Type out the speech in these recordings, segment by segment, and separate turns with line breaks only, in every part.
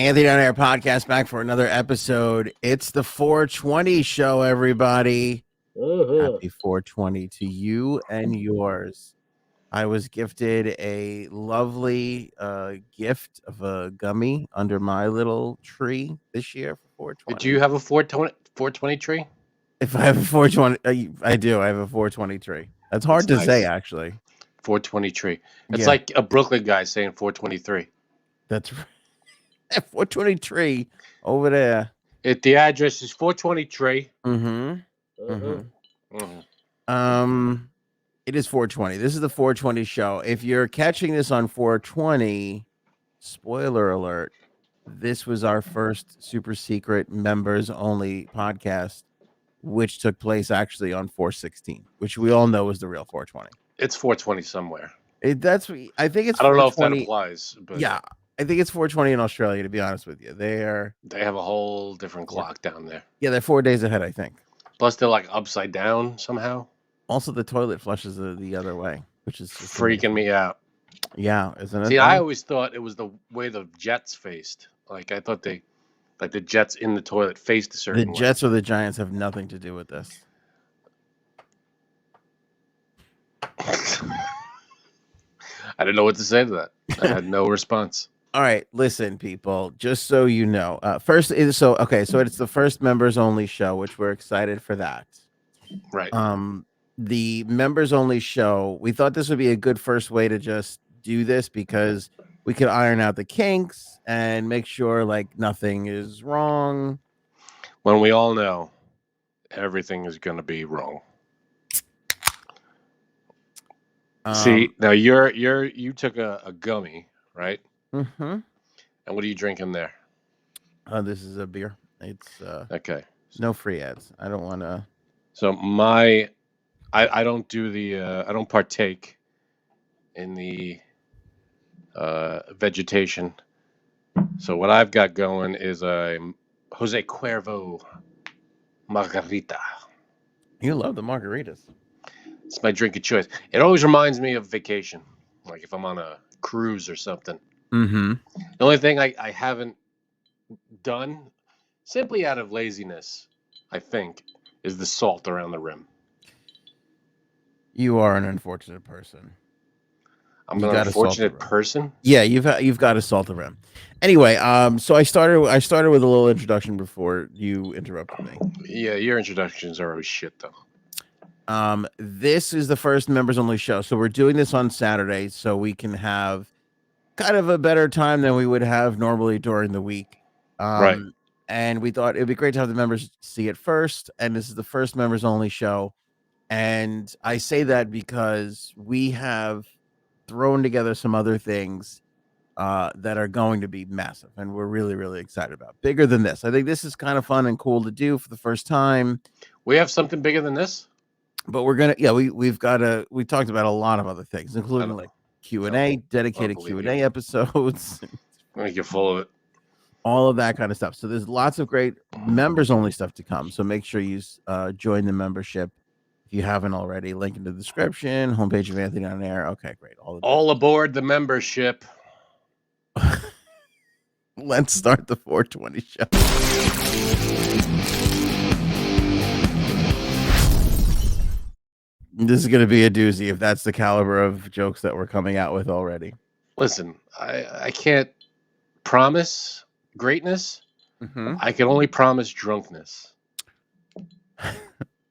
Anthony on Air Podcast back for another episode. It's the 420 show, everybody. Happy 420 to you and yours. I was gifted a lovely gift of a gummy under my little tree this year for 420.
Did you have a 420 tree?
If I have a 420, I do. I have a 420 tree. That's hard to say, actually.
420 tree. It's like a Brooklyn guy saying 423.
That's right. 423 over there.
The address is 423.
It is 420. This is the 420 show. If you're catching this on 420, spoiler alert, this was our first super secret members only podcast, which took place actually on 416, which we all know is the real 420.
It's 420 somewhere.
I think it's.
I don't know if that applies, but
yeah, I think it's 420 in Australia. To be honest with you, they
have a whole different clock down there.
Yeah, they're 4 days ahead, I think.
Plus, they're like upside down somehow.
Also, the toilet flushes the other way, which is
freaking me out.
Yeah, isn't it?
See, I always thought it was the way the jets faced. Like I thought the jets in the toilet faced a certain way.
The Jets or the Giants have nothing to do with this.
I didn't know what to say to that. I had no response.
All right, listen, people. Just so you know, so it's the first members only show, which we're excited for that.
Right.
The members only show. We thought this would be a good first way to just do this because we could iron out the kinks and make sure like nothing is wrong.
When we all know everything is going to be wrong. See, now you took a gummy, right?
Mm-hmm.
And what are you drinking there?
This is a beer. It's
okay.
No free ads. I don't want to.
So I don't do the I don't partake in the vegetation. So what I've got going is a Jose Cuervo margarita.
You love the margaritas.
It's my drink of choice. It always reminds me of vacation, like if I'm on a cruise or something.
Mm-hmm.
The only thing I haven't done, simply out of laziness, I think, is the salt around the rim.
You are an unfortunate person.
I'm an unfortunate person?
Yeah, you've got to salt the rim. Anyway, so I started with a little introduction before you interrupted me.
Yeah, your introductions are always shit though.
This is the first members only show. So we're doing this on Saturday so we can have kind of a better time than we would have normally during the week.
Right.
And we thought it'd be great to have the members see it first. And this is the first members only show. And I say that because we have thrown together some other things that are going to be massive. And we're really, really excited about bigger than this. I think this is kind of fun and cool to do for the first time.
We have something bigger than this?
But we're gonna, we talked about a lot of other things, including like Q&A, dedicated Q&A episodes.
I think you're full of it.
All of that kind of stuff. So there's lots of great members only stuff to come. So make sure you join the membership if you haven't already. Link in the description, homepage of Anthony on Air. Okay, great.
All aboard the membership.
Let's start the 420 show. This is going to be a doozy if that's the caliber of jokes that we're coming out with already.
Listen, I can't promise greatness.
Mm-hmm.
I can only promise drunkenness.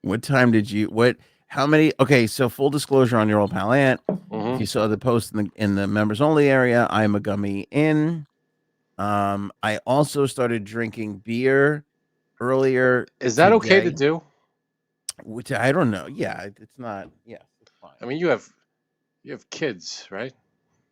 What time did you, how many, okay, so full disclosure on your old pal Ant.
Mm-hmm.
If you saw the post in the members only area, I'm a gummy in. I also started drinking beer earlier.
Is that okay to do?
Which I don't know. Yeah, it's not. Yeah, it's fine.
I mean, you have kids, right?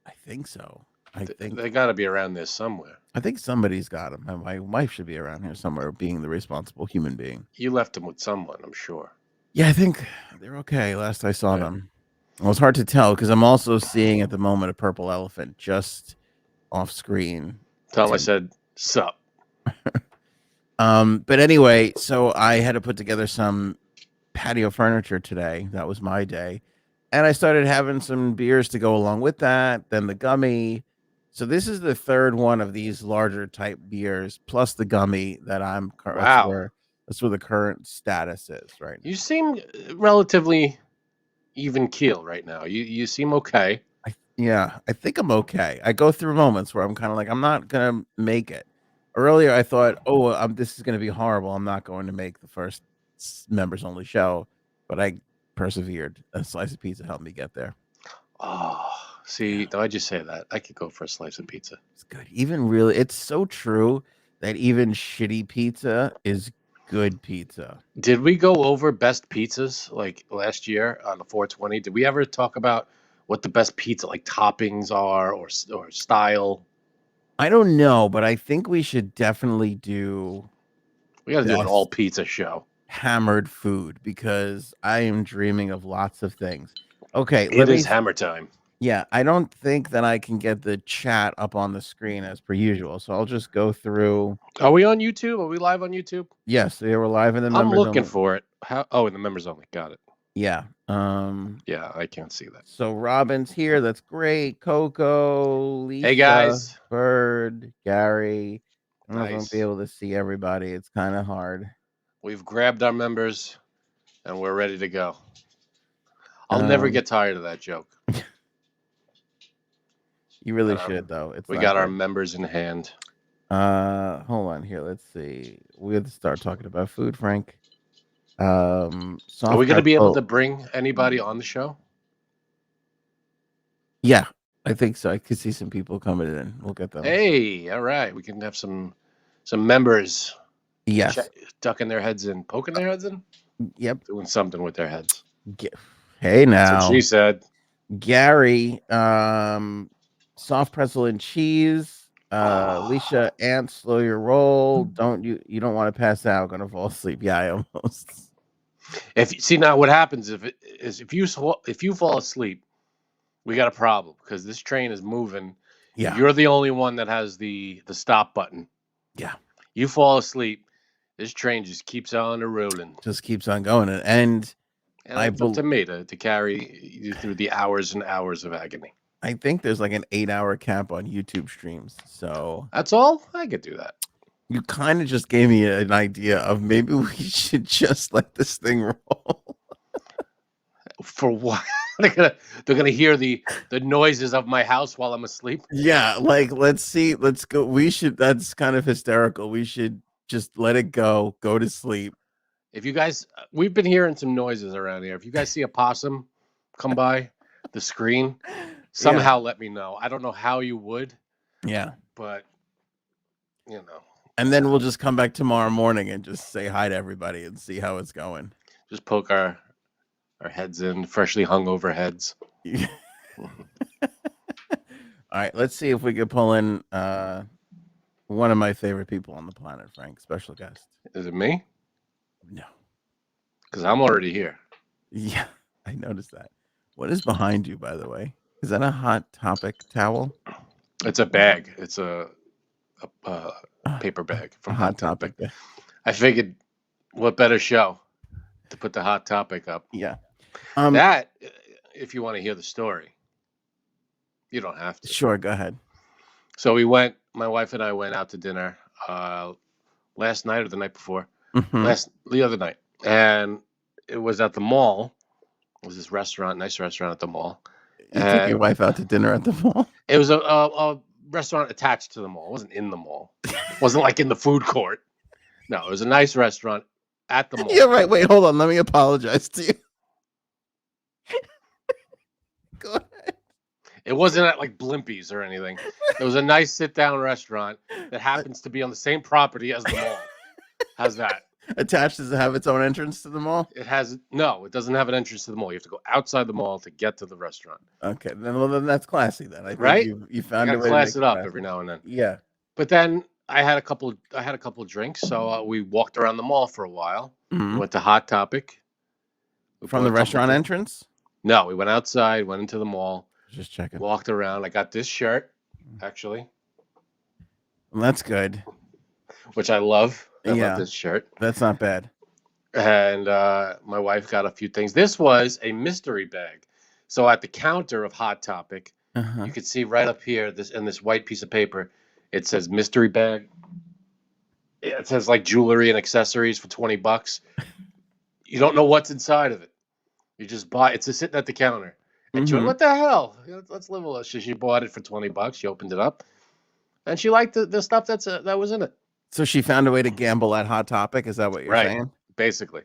I think so. I think
they got to be around there somewhere.
I think somebody's got them. My wife should be around here somewhere, being the responsible human being.
You left them with someone, I'm sure.
Yeah, I think they're okay. Last I saw them. Well, it's hard to tell because I'm also seeing at the moment a purple elephant just off screen.
Tell him I said sup.
But anyway, so I had to put together some patio furniture today. That was my day. And I started having some beers to go along with that. Then the gummy. So this is the third one of these larger type beers, plus the gummy that I'm.
Wow.
That's where the current status is right
You
now.
seem relatively even keel right now. You seem okay.
Yeah, I think I'm okay. I go through moments where I'm kind of like, I'm not gonna make it. Earlier, I thought, oh, this is gonna be horrible. I'm not going to make the first members only show, but I persevered. A slice of pizza helped me get there.
Oh,
Yeah,
see, why'd you say that? I could go for a slice of pizza.
it's good. Even really, it's so true that even shitty pizza is good pizza.
Did we go over best pizzas like last year on the 420? Did we ever talk about what the best pizza like toppings are or style?
I don't know, but I think we should definitely do
We got to do an all
best
pizza show.
hammered food because I am dreaming of lots of things. Okay,
It is hammer time.
Yeah, I don't think that I can get the chat up on the screen as per usual, so I'll just go through.
Are we on YouTube? Are we live on YouTube?
Yes, they were live in the
I'm
members
looking
only.
for it. How? Oh, in the members only. Got it.
Yeah.
Yeah, I can't see that.
So Robin's here. That's great. Coco, Lisa,
Hey guys.
Bird, Gary. I don't know if I'm gonna be
Nice.
able to see everybody. It's kind of hard.
We've grabbed our members and we're ready to go. I'll never get tired of that joke.
You really should though.
We got our members in hand.
Hold on here. Let's see. We have to start talking about food, Frank.
Are we going to be able to bring anybody on the show?
Yeah, I think so. I could see some people coming in. We'll get them.
Hey, all right. We can have some members.
Yes.
Ducking their heads in, poking their heads in.
Yep.
Doing something with their heads.
Hey now.
That's what she said.
Gary, soft pretzel and cheese. Alicia, Ant, slow your roll. You don't want to pass out. Gonna fall asleep. Yeah, I almost.
Now what happens if you fall asleep, we got a problem because this train is moving.
Yeah.
You're the only one that has the stop button.
Yeah.
You fall asleep, this train just keeps on rolling.
Just keeps on going, and
it's up to me to carry you through the hours and hours of agony.
I think there's like an 8-hour cap on YouTube streams. So
that's all? I could do that.
You kind of just gave me an idea of maybe we should just let this thing roll.
For what? They're gonna hear the noises of my house while I'm asleep.
Yeah, like let's go. That's kind of hysterical. We should just let it go to sleep.
If you guys, we've been hearing some noises around here. If you guys see a possum come by the screen, somehow let me know. I don't know how you would.
Yeah.
But, you know.
And then we'll just come back tomorrow morning and just say hi to everybody and see how it's going.
Just poke our heads in, freshly hungover heads.
All right, let's see if we can pull in one of my favorite people on the planet, Frank. Special guest.
Is it me?
No.
Because I'm already here.
Yeah, I noticed that. What is behind you, by the way? Is that a Hot Topic towel?
It's a bag. It's a paper bag from Hot Topic. I figured, what better show to put the Hot Topic up?
Yeah.
That, if you want to hear the story, you don't have to.
Sure, go ahead.
So my wife and I went out to dinner last night or the night before. The other night. And it was at the mall. It was this nice restaurant at the mall.
You took your wife out to dinner at the mall?
It was a restaurant attached to the mall. It wasn't in the mall. It wasn't like in the food court. No, it was a nice restaurant at the mall.
Yeah, right. Wait, hold on. Let me apologize to you. Go ahead.
It wasn't at like Blimpies or anything. It was a nice sit-down restaurant that happens to be on the same property as the mall. How's that?
Attached, does it have its own entrance to the mall?
It doesn't have an entrance to the mall. You have to go outside the mall to get to the restaurant.
Okay, then that's classy. Then I think
right?
You found a way to
class it up every now and then.
Yeah.
But then I had a couple of drinks, so we walked around the mall for a while.
Mm-hmm.
Went to Hot Topic.
From the restaurant entrance?
No, we went outside, went into the mall.
Just checking.
Walked around. I got this shirt, actually.
Well, that's good.
Which I love. I love this shirt.
That's not bad.
And my wife got a few things. This was a mystery bag. So at the counter of Hot Topic, You could see right up here, this white piece of paper, it says mystery bag. It says like jewelry and accessories for $20. You don't know what's inside of it. You just buy it's just sitting at the counter. And she went, "What the hell? Let's live a little." She bought it for $20. She opened it up, and she liked the stuff that was in it.
So she found a way to gamble at Hot Topic. Is that what you're saying?
Basically,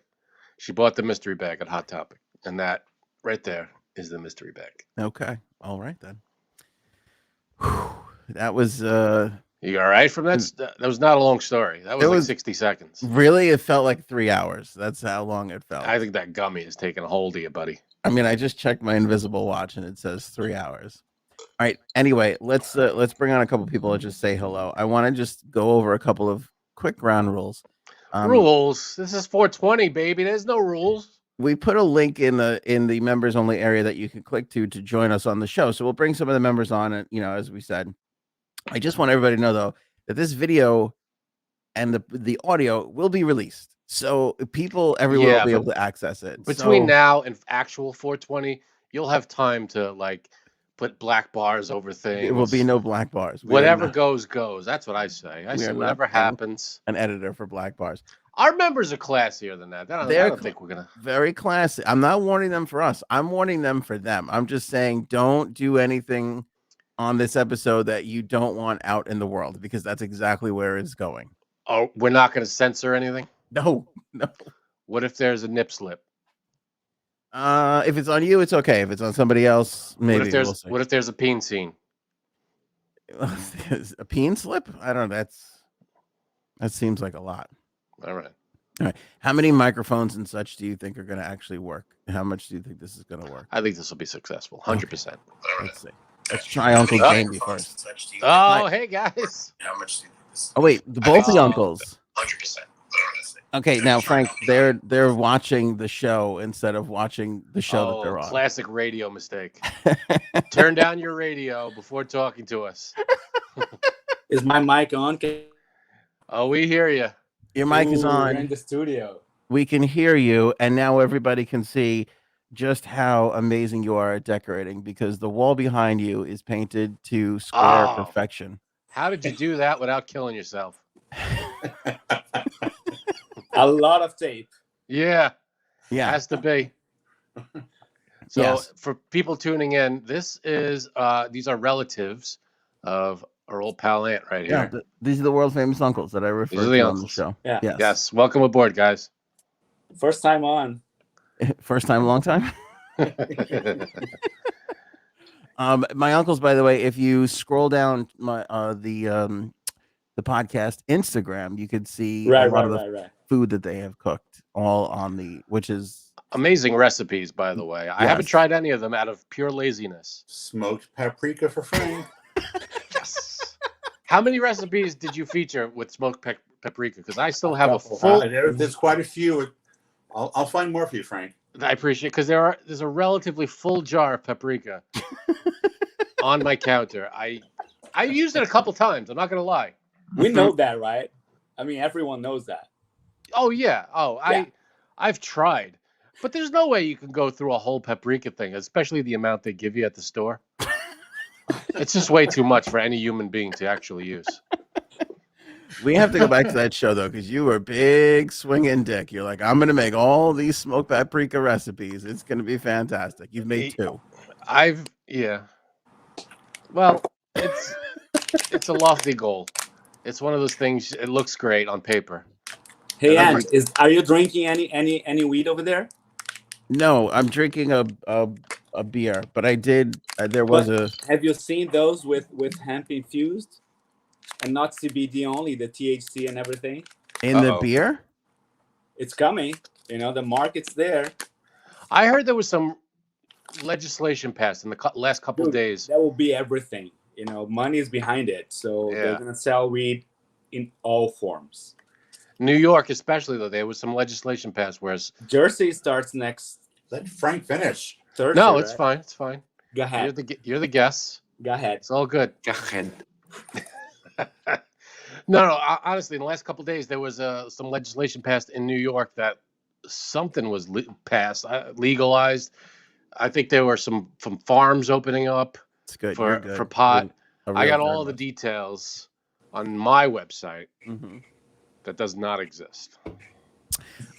she bought the mystery bag at Hot Topic, and that right there is the mystery bag.
Okay, all right then. Whew. That was.
You all right from that? That was not a long story. That was like 60 seconds.
Really, it felt like 3 hours. That's how long it felt.
I think that gummy is taking a hold of you, buddy.
I mean, I just checked my invisible watch and it says 3 hours. All right. Anyway, let's bring on a couple people and just say hello. I want to just go over a couple of quick ground rules.
Rules. This is 420, baby. There's no rules.
We put a link in the members only area that you can click to join us on the show. So we'll bring some of the members on, and as we said. I just want everybody to know, though, that this video and the audio will be released. So people everywhere will be able to access it.
Between now and actual 420, you'll have time to put black bars over things.
There will be no black bars.
Whatever goes. That's what I say. I say whatever happens.
An editor for black bars.
Our members are classier than that. I don't think we're going to.
Very classy. I'm not warning them for us. I'm warning them for them. I'm just saying don't do anything on this episode that you don't want out in the world, because that's exactly where it's going.
Oh, we're not going to censor anything?
No.
What if there's a nip slip?
If it's on you, it's okay. If it's on somebody else, maybe.
What if there's a peen scene?
A peen slip? I don't know. That seems like a lot.
All right.
How many microphones and such do you think are going to actually work? How much do you think this is going to work?
I think this will be successful. 100%.
Okay. Let's see. Let's try Uncle Jamie first.
Oh, hey guys!
How much do you think this?
Oh wait, both the uncles.
100%.
Okay, now Frank, they're watching the show instead of watching the show that they're on.
Classic radio mistake. Turn down your radio before talking to us.
Is my mic on?
Oh, we hear you.
Your mic is on.
We're in the studio.
We can hear you, and now everybody can see just how amazing you are at decorating, because the wall behind you is painted to square perfection.
How did you do that without killing yourself?
A
lot of tape.
Yeah. Has to be. So for people tuning in, these are relatives of our old pal Aunt right here.
Yeah, these are the world famous uncles that I refer to on the show.
Yeah.
Yes. Welcome aboard, guys.
First time on.
First time, long time. My uncles, by the way, if you scroll down my the podcast Instagram, you could see a lot of the food that they have cooked, all on which is
amazing recipes, by the way. I haven't tried any of them out of pure laziness.
Smoked paprika for Frank.
Yes. How many recipes did you feature with smoked paprika? Because I still have a full.
There's quite a few. I'll find more for you, Frank.
I appreciate it, because there's a relatively full jar of paprika on my counter. I used it a couple times. I'm not gonna lie.
We know that, right? I mean, everyone knows that.
Oh yeah. I've tried, but there's no way you can go through a whole paprika thing, especially the amount they give you at the store. It's just way too much for any human being to actually use.
We have to go back to that show, though, because you were big swinging dick. You're like, I'm going to make all these smoked paprika recipes. It's going to be fantastic. You've made 2.
Well, it's a lofty goal. It's one of those things. It looks great on paper.
Hey, Ann, are you drinking any weed over there?
No, I'm drinking a beer, but I did. Have
you seen those with hemp infused? And not CBD only, the THC and everything.
In the beer?
It's coming. The market's there.
I heard there was some legislation passed in the last couple of days.
That will be everything. Money is behind it. So they're going to sell weed in all forms.
New York especially, though, there was some legislation passed, whereas
Jersey starts next.
Let Frank finish.
Thursday,
no, it's fine. It's fine.
Go ahead.
You're the guest.
Go ahead.
It's all good.
Go ahead.
No. Honestly, in the last couple of days, there was some legislation passed in New York that something was passed, legalized. I think there were some farms opening up.
It's good. You're good.
For pot.
You're a
I
real
got all the
journalist.
details on my website that does not exist.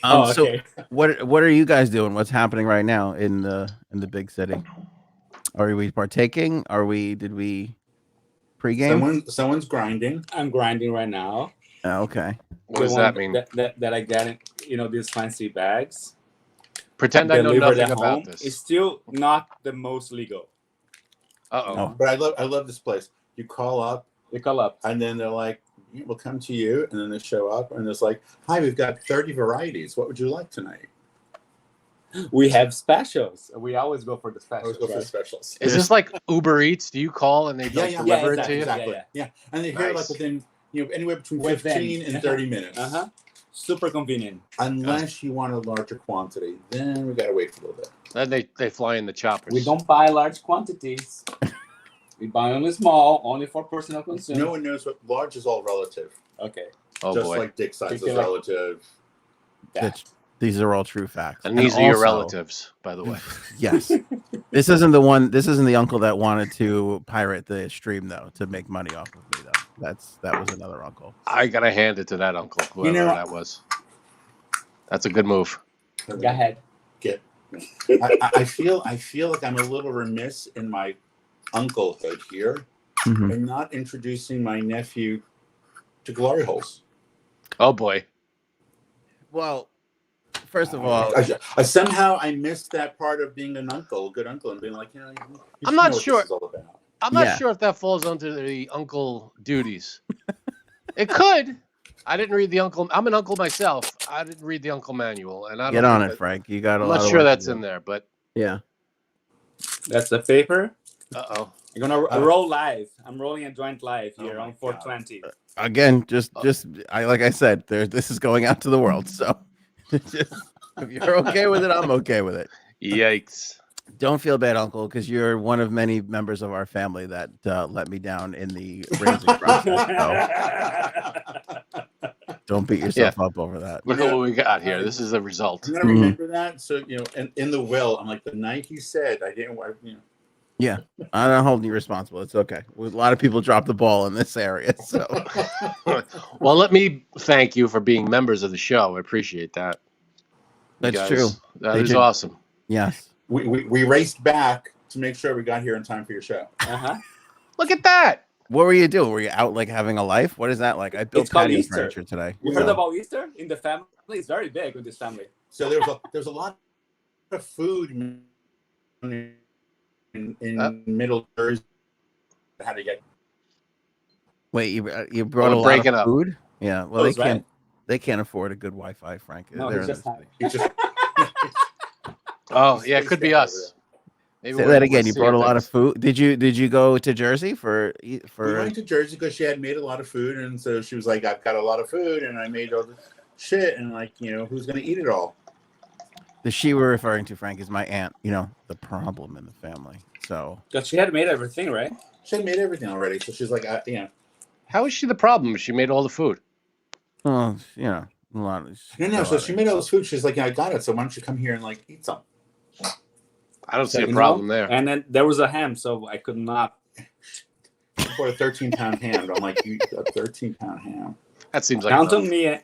So
okay.
what are you guys doing? What's happening right now in the big city? Are we partaking? Did we pregame?
Someone's grinding.
I'm grinding right now.
Oh, okay.
What does that mean?
That I get in, these fancy bags.
Pretend I know
delivered
nothing
at
about
home.
this.
It's still not the most legal.
Uh-oh.
But I love this place. You call up, and then they're like, yeah, we'll come to you, and then they show up, and it's like, hi, we've got 30 varieties. What would you like tonight?
We have specials. We always go for the specials.
Always go for the specials.
Is this like Uber Eats? Do you call and they deliver it to you?
Exactly. Yeah. And they're here like within, anywhere between 15 and 30 minutes.
Super convenient.
Unless you want a larger quantity, then we gotta wait for a little bit.
Then they fly in the choppers.
We don't buy large quantities. We buy only small, only for personal consumption.
No one knows what large is all relative.
Okay.
Oh
Just
boy.
like dick size is relative.
These are all true facts.
And these are your relatives, by the way.
Yes. This isn't the uncle that wanted to pirate the stream though, to make money off of me though. That was another uncle.
I gotta hand it to that uncle, whoever that was. That's a good move.
Go ahead.
I feel like I'm a little remiss in my unclehood here and not introducing my nephew to glory holes.
Oh boy.
Well, first of all,
somehow I missed that part of being an uncle, a good uncle, and being like,
I'm not sure. I'm not
Yeah.
sure if that falls under the uncle duties. It could. I didn't read the uncle. I'm an uncle myself. I didn't read the uncle manual, and I don't
get on
think
it, Frank. You got a
I'm
lot
not
of
sure
work
that's
to do.
in there, but
Yeah.
That's the paper.
uh-oh.
You're gonna roll live. I'm rolling a joint live here on 420.
Again, just like I said, this is going out to the world. So just, if you're okay with it, I'm okay with it.
Yikes.
Don't feel bad, Uncle, because you're one of many members of our family that let me down in the raising process. So don't beat yourself up over that.
Look at what we got here. This is the result.
I'm gonna remember that. So in the will, I'm like, the night he said I didn't want.
Yeah, I'm not holding you responsible. It's okay. A lot of people drop the ball in this area. So,
well, let me thank you for being members of the show. I appreciate that.
That's true.
That is awesome.
Yes.
We raced back to make sure we got here in time for your show.
Look at that.
What were you doing? Were you out like having a life? What is that like? I built patio furniture today.
You heard about Easter in the family? It's very big with this family.
So there's a lot of food in Middle Jersey. How to get?
Wait, you brought a lot of food? Yeah. Well, they can't afford a good Wi-Fi, Frank.
No, it's just
oh yeah, it could be us.
Maybe say that again. You brought a lot of food. Did you go to Jersey for? We
went to Jersey because she had made a lot of food, and so she was like, "I've got a lot of food, and I made all the shit, and like, who's gonna eat it all?"
The she we're referring to, Frank, is my aunt. The problem in the family. So
because she had made everything, right?
She had made everything already, so she's like,
How is she the problem? She made all the food.
Oh, a lot of.
No. So she made all this food. She's like, I got it. So why don't you come here and like eat some?
I don't see a problem there.
And then there was a ham, so I could not.
I bought a 13-pound ham. I'm like, you a 13-pound ham?
That seems like
count on me.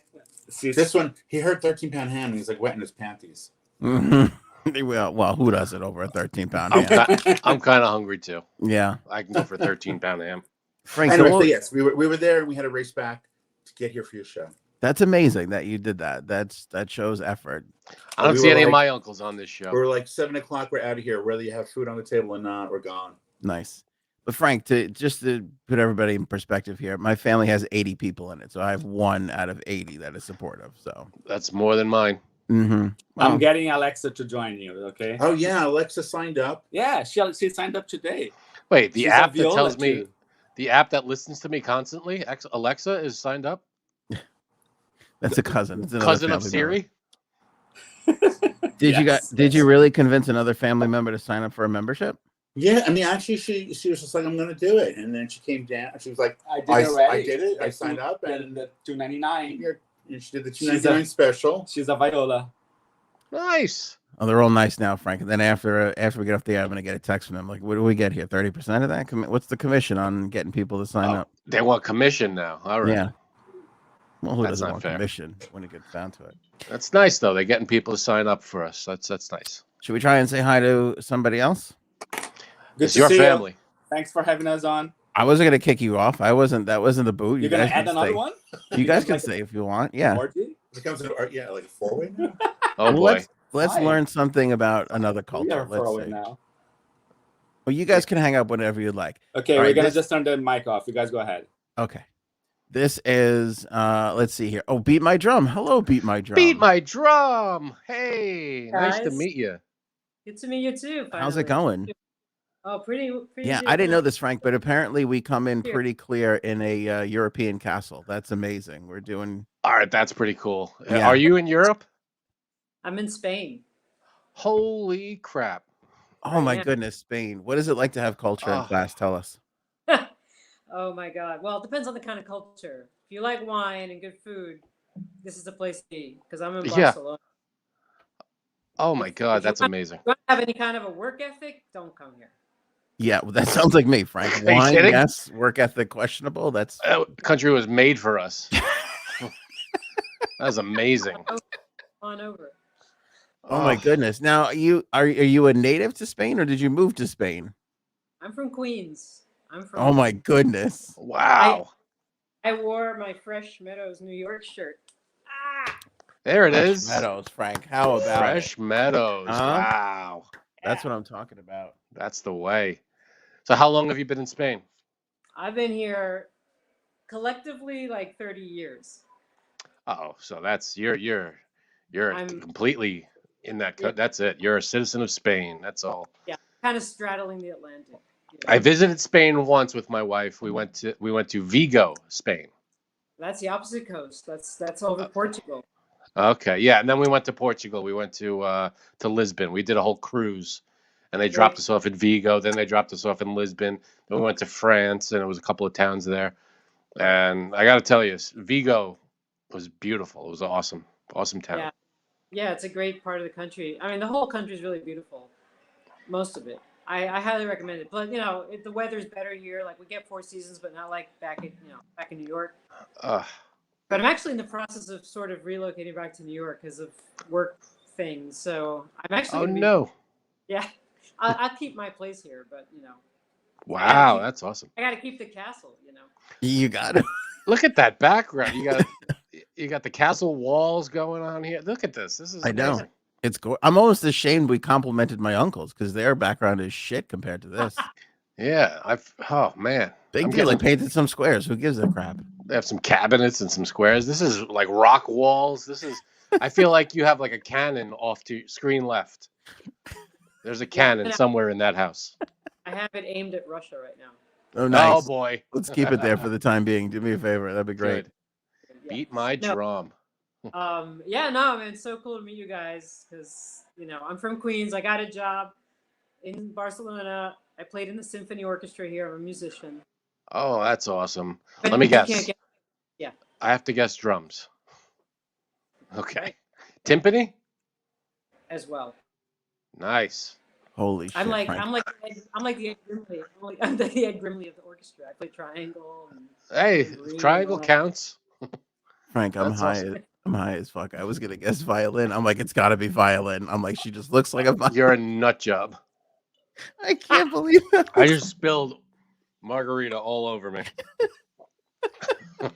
This one, he heard 13-pound ham, and he's like wetting his panties.
Well, who does it over a 13-pound ham?
I'm kind of hungry too.
Yeah,
I can go for 13-pound ham.
Frank, anyway, yes, we were there, and we had to race back to get here for your show.
That's amazing that you did that. That shows effort.
I don't see any of my uncles on this show.
We're like 7:00. We're out of here. Whether you have food on the table or not, we're gone.
Nice. But Frank, to put everybody in perspective here, my family has 80 people in it, so I have 1 out of 80 that is supportive. So
that's more than mine.
Mm-hmm.
I'm getting Alexa to join you. Okay.
Oh yeah, Alexa signed up.
Yeah, she signed up today.
Wait, the app that tells me, the app that listens to me constantly, Alexa is signed up.
That's a cousin. It's
cousin of Siri.
Did you really convince another family member to sign up for a membership?
Yeah, I mean, actually, she was just like, "I'm going to do it," and then she came down. She was like,
"I
did it. I signed up, and
the $2.99."
She did the $2.99 special.
She's a Viola.
Nice.
Oh, they're all nice now, Frank. And then after we get off the air, I'm gonna get a text from them. Like, what do we get here? 30% of that? What's the commission on getting people to sign up?
They want commission now. All right.
Yeah. Well, who
That's
doesn't
not
want
fair.
commission when it gets down to it?
That's nice though. They're getting people to sign up for us. That's nice.
Should we try and say hi to somebody else?
Good
It's
to
your
see
family.
you. Thanks for having us on.
I wasn't gonna kick you off. That wasn't the boot.
You're gonna add another one?
You guys can stay if you want. Yeah.
Orgy?
It becomes like a four-way now.
Oh
Well,
boy.
let's
Hi.
learn something about another
We
culture.
are
Let's
forward
see.
now.
Well, you guys can hang up whenever you'd like.
Okay,
All
we're
right,
gonna
this-
just turn the mic off. You guys go ahead.
Okay. This is let's see here. Oh, Beat My Drum. Hello, Beat My Drum.
Beat my drum. Hey, nice to
Guys.
meet you.
Good to meet you too.
How's it
finally.
going?
Oh, pretty.
Yeah,
good.
I didn't know this, Frank, but apparently we come in
Here.
pretty clear in a European castle. That's amazing. We're doing.
All right, that's pretty cool.
Yeah.
Are you in Europe?
I'm in Spain.
Holy crap.
Oh my
Yeah.
goodness, Spain. What is it like to have culture in
Oh.
class? Tell us.
Oh my God. Well, it depends on the kind of culture. If you like wine and good food, this is the place to be. Because I'm in
Yeah.
Barcelona.
Oh my God,
If you
that's
want-
amazing.
If you don't have any kind of a work ethic, don't come here.
Yeah, well, that sounds like me, Frank.
Are you
Wine,
kidding?
yes. Work ethic questionable. That's
Country was made for us. That's amazing.
On over.
oh my goodness. Now, are you a native to Spain or did you move to Spain?
I'm from Queens.
Oh my goodness.
Wow.
I wore my Fresh Meadows New York shirt. Ah!
There it
Fresh
is.
Meadows, Frank. How about it?
Fresh Meadows.
Huh?
Wow.
That's what I'm talking about.
That's the way. So how long have you been in Spain?
I've been here collectively like 30 years.
Oh, so that's you're
I'm-
completely in that.
Yeah.
That's it. You're a citizen of Spain. That's all.
Kind of straddling the Atlantic. you know.
I visited Spain once with my wife. We went to Vigo, Spain.
That's the opposite coast. That's over Portugal.
Okay, yeah, and then we went to Portugal. We went to Lisbon. We did a whole cruise, and they dropped
Right.
us off at Vigo. Then they dropped us off in Lisbon. Then we went to France, and it was a couple of towns there. And I got to tell you, Vigo was beautiful. It was awesome, awesome town.
Yeah. Yeah, it's a great part of the country. I mean, the whole country is really beautiful. Most of it. I highly recommend it. But the weather's better here. Like we get 4 seasons, but not like back in New York.
Ugh.
But I'm actually in the process of sort of relocating back to New York because of work things. So I'm actually.
Oh
gonna be-
no!
Yeah, I'll keep my place here, but
Wow, that's awesome.
I got to keep the castle.
You got it.
Look at that background. You got the castle walls going on here. Look at this. This is
I know.
amazing.
It's I'm almost ashamed we complimented my uncles because their background is shit compared to this.
Yeah, oh man.
Big
I'm
deal. They
getting-
painted some squares. Who gives a crap?
They have some cabinets and some squares. This is like rock walls. This is. I feel like you have like a cannon off to screen left. There's a cannon somewhere in that house.
I have it aimed at Russia right now.
Oh, nice.
Oh boy.
Let's keep it there for the time being. Do me a favor. That'd be great.
Good.
Yeah.
Beat my
No.
drum.
Yeah, no, man, it's so cool to meet you guys because I'm from Queens. I got a job in Barcelona. I played in the symphony orchestra here. I'm a musician.
Oh, that's awesome.
But
Let me
you
guess.
can't get-
I have to guess drums. Okay. Timpani?
as well.
Nice.
Holy shit.
I'm like
Frank.
I'm like the Ed Grimley. I'm the Ed Grimley of the orchestra. I play triangle. And
Hey,
Green
triangle
one.
counts.
Frank, I'm
That's
high.
awesome.
I'm high as fuck. I was gonna guess violin. I'm like, it's gotta be violin. I'm like, she just looks like a violin.
You're a nut job.
I can't believe that.
I just spilled margarita all over me.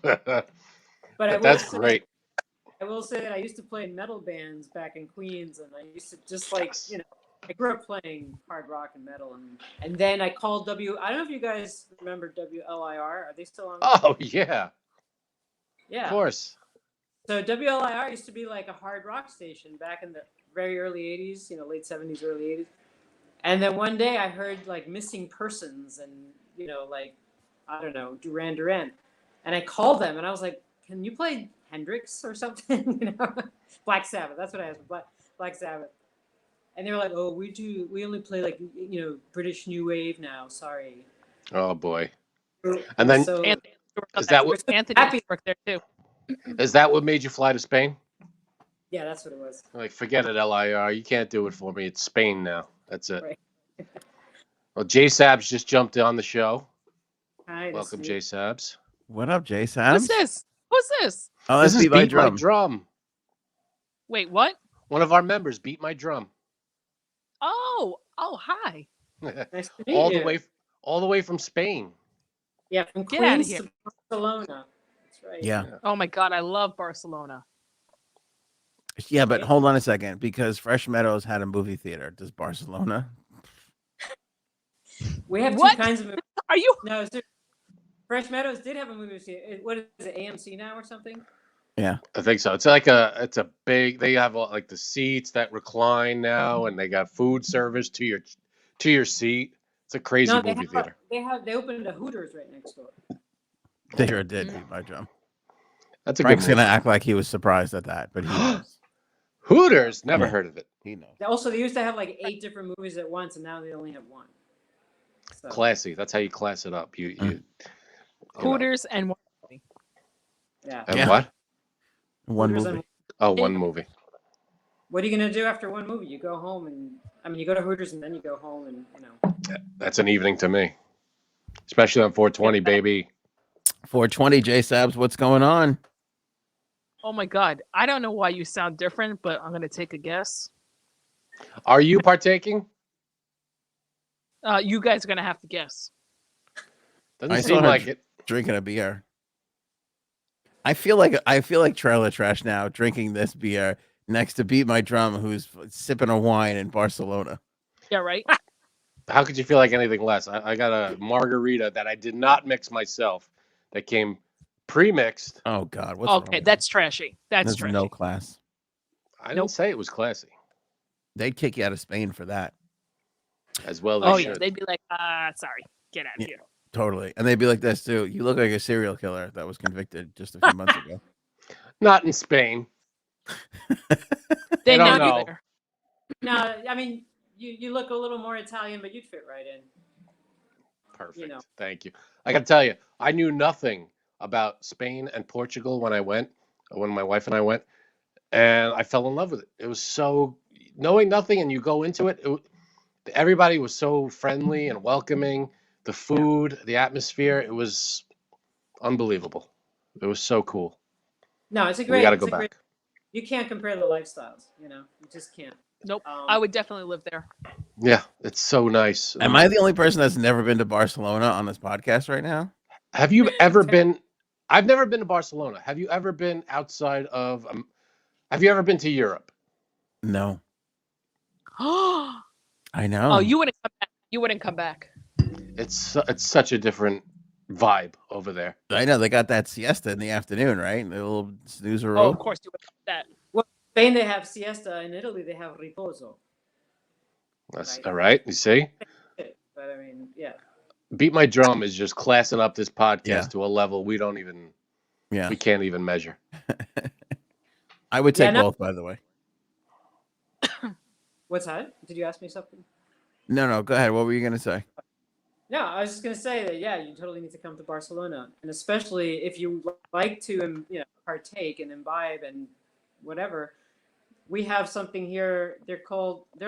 But I will
That's
say-
great.
I will say that I used to play in metal bands back in Queens, and I used to just like I grew up playing hard rock and metal, and then I called I don't know if you guys remember WLIR. Are they still on?
Oh yeah,
yeah.
of course.
So WLIR used to be like a hard rock station back in the very early '80s, late '70s, early '80s. And then one day I heard like missing persons and like I don't know Duran, and I called them and I was like, "Can you play Hendrix or something?" Black Sabbath. That's what I asked for. Black Sabbath. And they were like, "Oh, we only play like British new wave now. Sorry."
Oh boy. And then
So
is that what
happy.
Anthony worked there too.
is that what made you fly to Spain?
Yeah, that's what it was.
Like, forget it, LIR. You can't do it for me. It's Spain now. That's it.
Right.
Well, J Sabs just jumped on the show.
Hi,
Welcome, J Sabs.
What up, J
Who's
Sabs?
this? Who's this?
Oh,
This
that's
is
Beat My Drum.
Wait, what?
One of our members beat my drum.
Oh, hi.
Nice to meet
all
you.
the way from Spain.
Yeah, from
Get outta
Queens
here.
to Barcelona. That's right.
Yeah.
Oh my God, I love Barcelona.
Yeah, but hold on a second, because Fresh Meadows had a movie theater. Does Barcelona?
We have
What?
two kinds of movies.
Are you?
No, Fresh Meadows did have a movie theater. What is it, AMC now or something?
Yeah.
I think so. It's a big. They have like the seats that recline now, and they got food service to your seat. It's a crazy
No,
movie theater.
They opened a Hooters right next door.
They sure did Beat My Drum.
That's a
Frank's
good
gonna
movie.
act like he was surprised at that, but he knows.
Hooters. Never
Yeah.
heard of it.
He knows.
Also, they used to have like 8 different movies at once, and now they only have one. So,
Classy. That's how you class it up. You know.
Hooters and one movie.
yeah.
And
Yeah.
what?
One
Hooters
movie.
and-
Oh, one movie.
What are you gonna do after one movie? You go home you go to Hooters and then you go home and
That's an evening to me, especially on 420, baby.
420, J Sabs, what's going on?
Oh my God, I don't know why you sound different, but I'm gonna take a guess.
Are you partaking?
You guys are gonna have to guess.
Doesn't
I
seem
saw her
like it.
drinking a beer. I feel like Trailer Trash now drinking this beer next to Beat My Drum, who's sipping a wine in Barcelona.
Yeah, right.
How could you feel like anything less? I got a margarita that I did not mix myself. That came pre-mixed.
Oh God, what's wrong
Okay,
with
that's trashy. That's
There's
trashy.
no class.
I didn't
Nope.
say it was classy.
They'd kick you out of Spain for that.
As well
Oh
as
yeah, they'd be like, sorry, get out of here.
Totally. And they'd be like this too. You look like a serial killer that was convicted just a few months ago.
not in Spain.
They
don't
not
know.
either.
No, I mean you look a little more Italian, but you'd fit right in.
Perfect.
You know.
Thank you. I got to tell you, I knew nothing about Spain and Portugal when my wife and I went, and I fell in love with it. It was so knowing nothing, and you go into it. Everybody was so friendly and welcoming. The food, the atmosphere, it was unbelievable. It was so cool.
No, it's a great.
We got to
it's
go
a
back.
great- you can't compare the lifestyles. You just can't.
Nope.
Um,
I would definitely live there.
Yeah, it's so nice.
Am I the only person that's never been to Barcelona on this podcast right now?
Have you ever been? I've never been to Barcelona. Have you ever been outside of? Have you ever been to Europe?
No.
Oh,
I know.
you wouldn't come back. You wouldn't come back.
It's such a different vibe over there.
I know they got that siesta in the afternoon, right? The little snooze
Oh,
roll.
of course you would that.
Spain they have siesta. In Italy they have riposo.
That's
Right.
all right. You see,
But I mean, yeah.
Beat My Drum is just classing up this podcast
Yeah.
to a level we
Yeah.
can't even measure.
I would
Yeah,
take
no-
both, by the way.
What's that? Did you ask me something?
No, go ahead. What were you gonna say?
No, I was just gonna say that you totally need to come to Barcelona, and especially if you like to partake and imbibe and whatever. We have something here. They're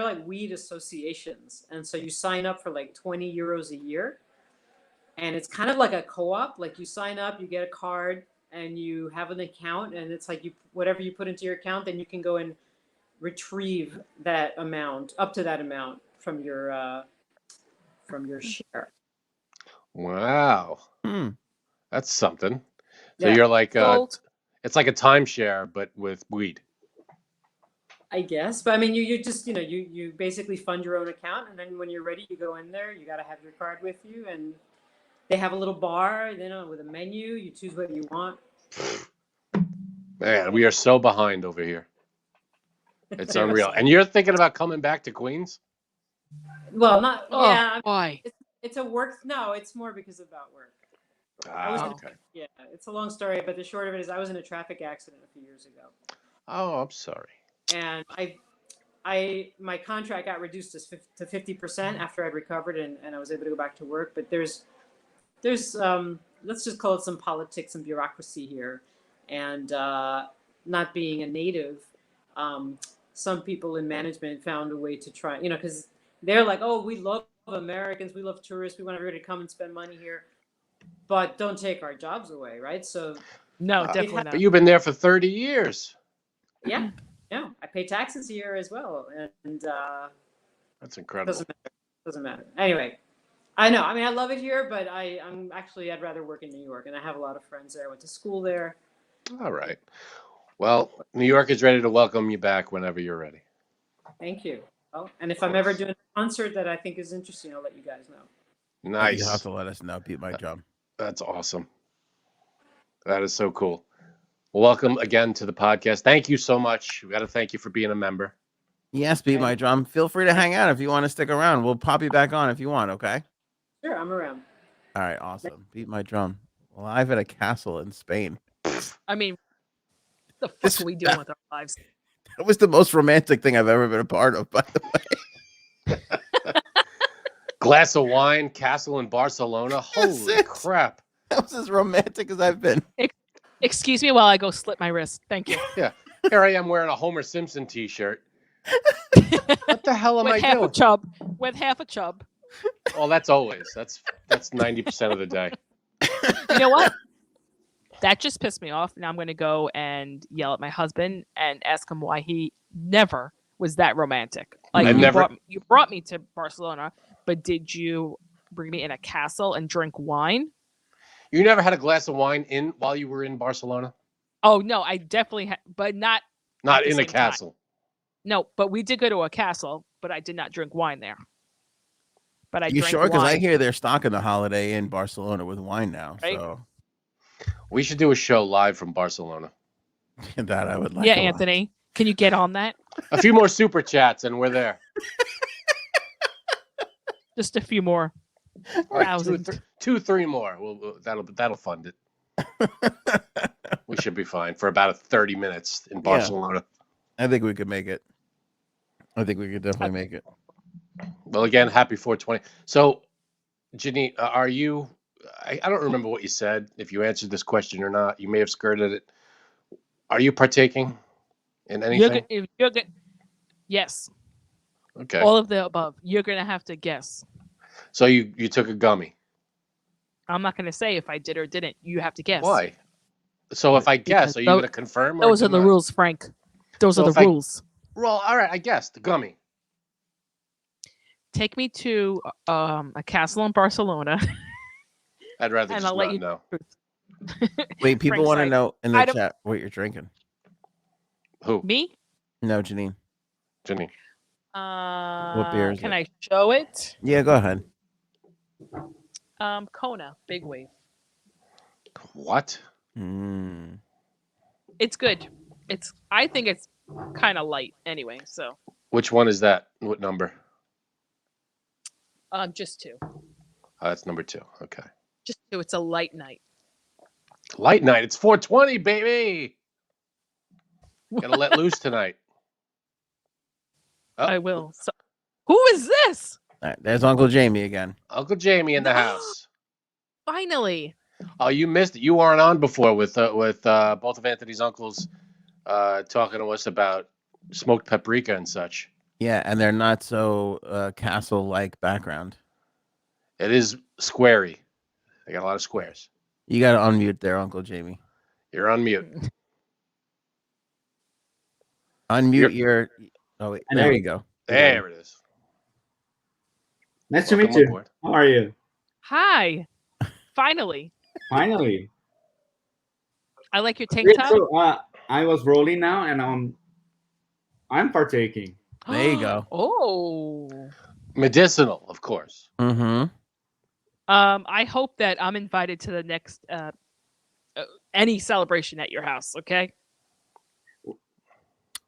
like weed associations, and so you sign up for like 20 euros a year, and it's kind of like a co-op. Like you sign up, you get a card, and you have an account, and it's like whatever you put into your account, then you can go and retrieve that amount up to that amount from your share.
Wow,
Hmm.
that's something. So
Yeah.
you're like
Gold.
it's like a timeshare but with weed.
I guess, but I mean, you just you basically fund your own account, and then when you're ready, you go in there. You got to have your card with you, and they have a little bar, with a menu. You choose what you want.
Man, we are so behind over here. It's unreal. And you're thinking about coming back to Queens?
Well, not
Oh,
yeah.
why?
It's a work. No, it's more because about work. was
Ah,
in-
okay.
Yeah, it's a long story, but the short of it is, I was in a traffic accident a few years ago,
Oh, I'm sorry.
and my contract got reduced to 50% after I'd recovered and I was able to go back to work. But there's let's just call it some politics and bureaucracy here, and not being a native, some people in management found a way to try, because they're like, oh, we love Americans, we love tourists, we want everybody to come and spend money here, but don't take our jobs away, right? So
No, definitely not.
But you've been there for 30 years.
yeah, I pay taxes here as well, and
That's incredible.
doesn't matter. Anyway, I know. I mean, I love it here, but I'd rather work in New York, and I have a lot of friends there. I went to school there.
All right. Well, New York is ready to welcome you back whenever you're ready.
Thank you. Well, and if I'm ever doing a concert that I think is interesting, I'll let you guys know.
Nice.
You have to let us know. Beat my drum.
That's awesome. That is so cool. Welcome again to the podcast. Thank you so much. We got to thank you for being a member.
Yes, Beat My Drum. Feel free to hang out if you want to stick around. We'll pop you back on if you want, okay?
Sure, I'm around.
All right, awesome. Beat My Drum. Live at a castle in Spain.
I mean, what the fuck are we doing with our lives?
That was the most romantic thing I've ever been a part of, by the way.
Glass of wine, castle in Barcelona. Holy crap.
That was as romantic as I've been.
Excuse me while I go slit my wrist. Thank you.
Yeah. Here I am wearing a Homer Simpson t-shirt. What the hell am I doing?
With half a chub.
Oh, that's always. That's 90% of the day.
You know what? That just pissed me off. Now I'm going to go and yell at my husband and ask him why he never was that romantic. Like you brought me to Barcelona, but did you bring me in a castle and drink wine?
You never had a glass of wine while you were in Barcelona?
Oh no, I definitely had, but not
in a castle.
Time. No, but we did go to a castle, but I did not drink wine there. But
You sure? Because I hear they're stocking the holiday in Barcelona with wine now. Right? So
we should do a show live from Barcelona.
That I would like.
Yeah, Anthony, can you get on that?
A few more super chats and we're there.
Just a few more.
Right, 2, 3 more. That'll fund it. We should be fine for about 30 minutes in Barcelona.
I think we could make it. I think we could definitely make it.
Well, again, happy 420. So, Janine, are you? I don't remember what you said. If you answered this question or not, you may have skirted it. Are you partaking in anything?
You're good. Yes.
Okay.
All of the above. You're gonna have to guess.
So you took a gummy.
I'm not gonna say if I did or didn't. You have to guess.
Why? So if I guess, are you gonna confirm?
Those are the rules, Frank. Those are the rules.
Well, all right. I guessed the gummy.
Take me to a castle in Barcelona.
I'd rather just not know.
Wait, people want to know in the chat what you're drinking.
Who?
Me?
No, Janine.
Janine.
What beer is
can I show it?
Yeah, go ahead.
Kona, Big Wave.
What?
It's good. I think it's kind of light anyway. So.
Which one is that? What number?
Just 2.
Oh, that's number 2. Okay.
Just 2. It's a light night.
Light night. It's 420, baby. Gotta let loose tonight.
Oh. I will. So, who is this?
All right, there's Uncle Jamie again.
Uncle Jamie in the house.
Finally.
Oh, you missed it. You weren't on before with both of Anthony's uncles talking to us about smoked paprika and such.
Yeah, and they're not so castle-like background.
It is squarey. They got a lot of squares.
You got to unmute there, Uncle Jamie.
You're on mute.
Unmute your... Oh, wait. There you go.
There it is.
Nice to meet you. Aboard. How are you?
Hi. Finally.
Finally.
I like your tank top.
So, I was rolling now, and I'm partaking.
There you go.
Oh.
Medicinal, of course.
Mm-hmm.
I hope that I'm invited to the next any celebration at your house, okay?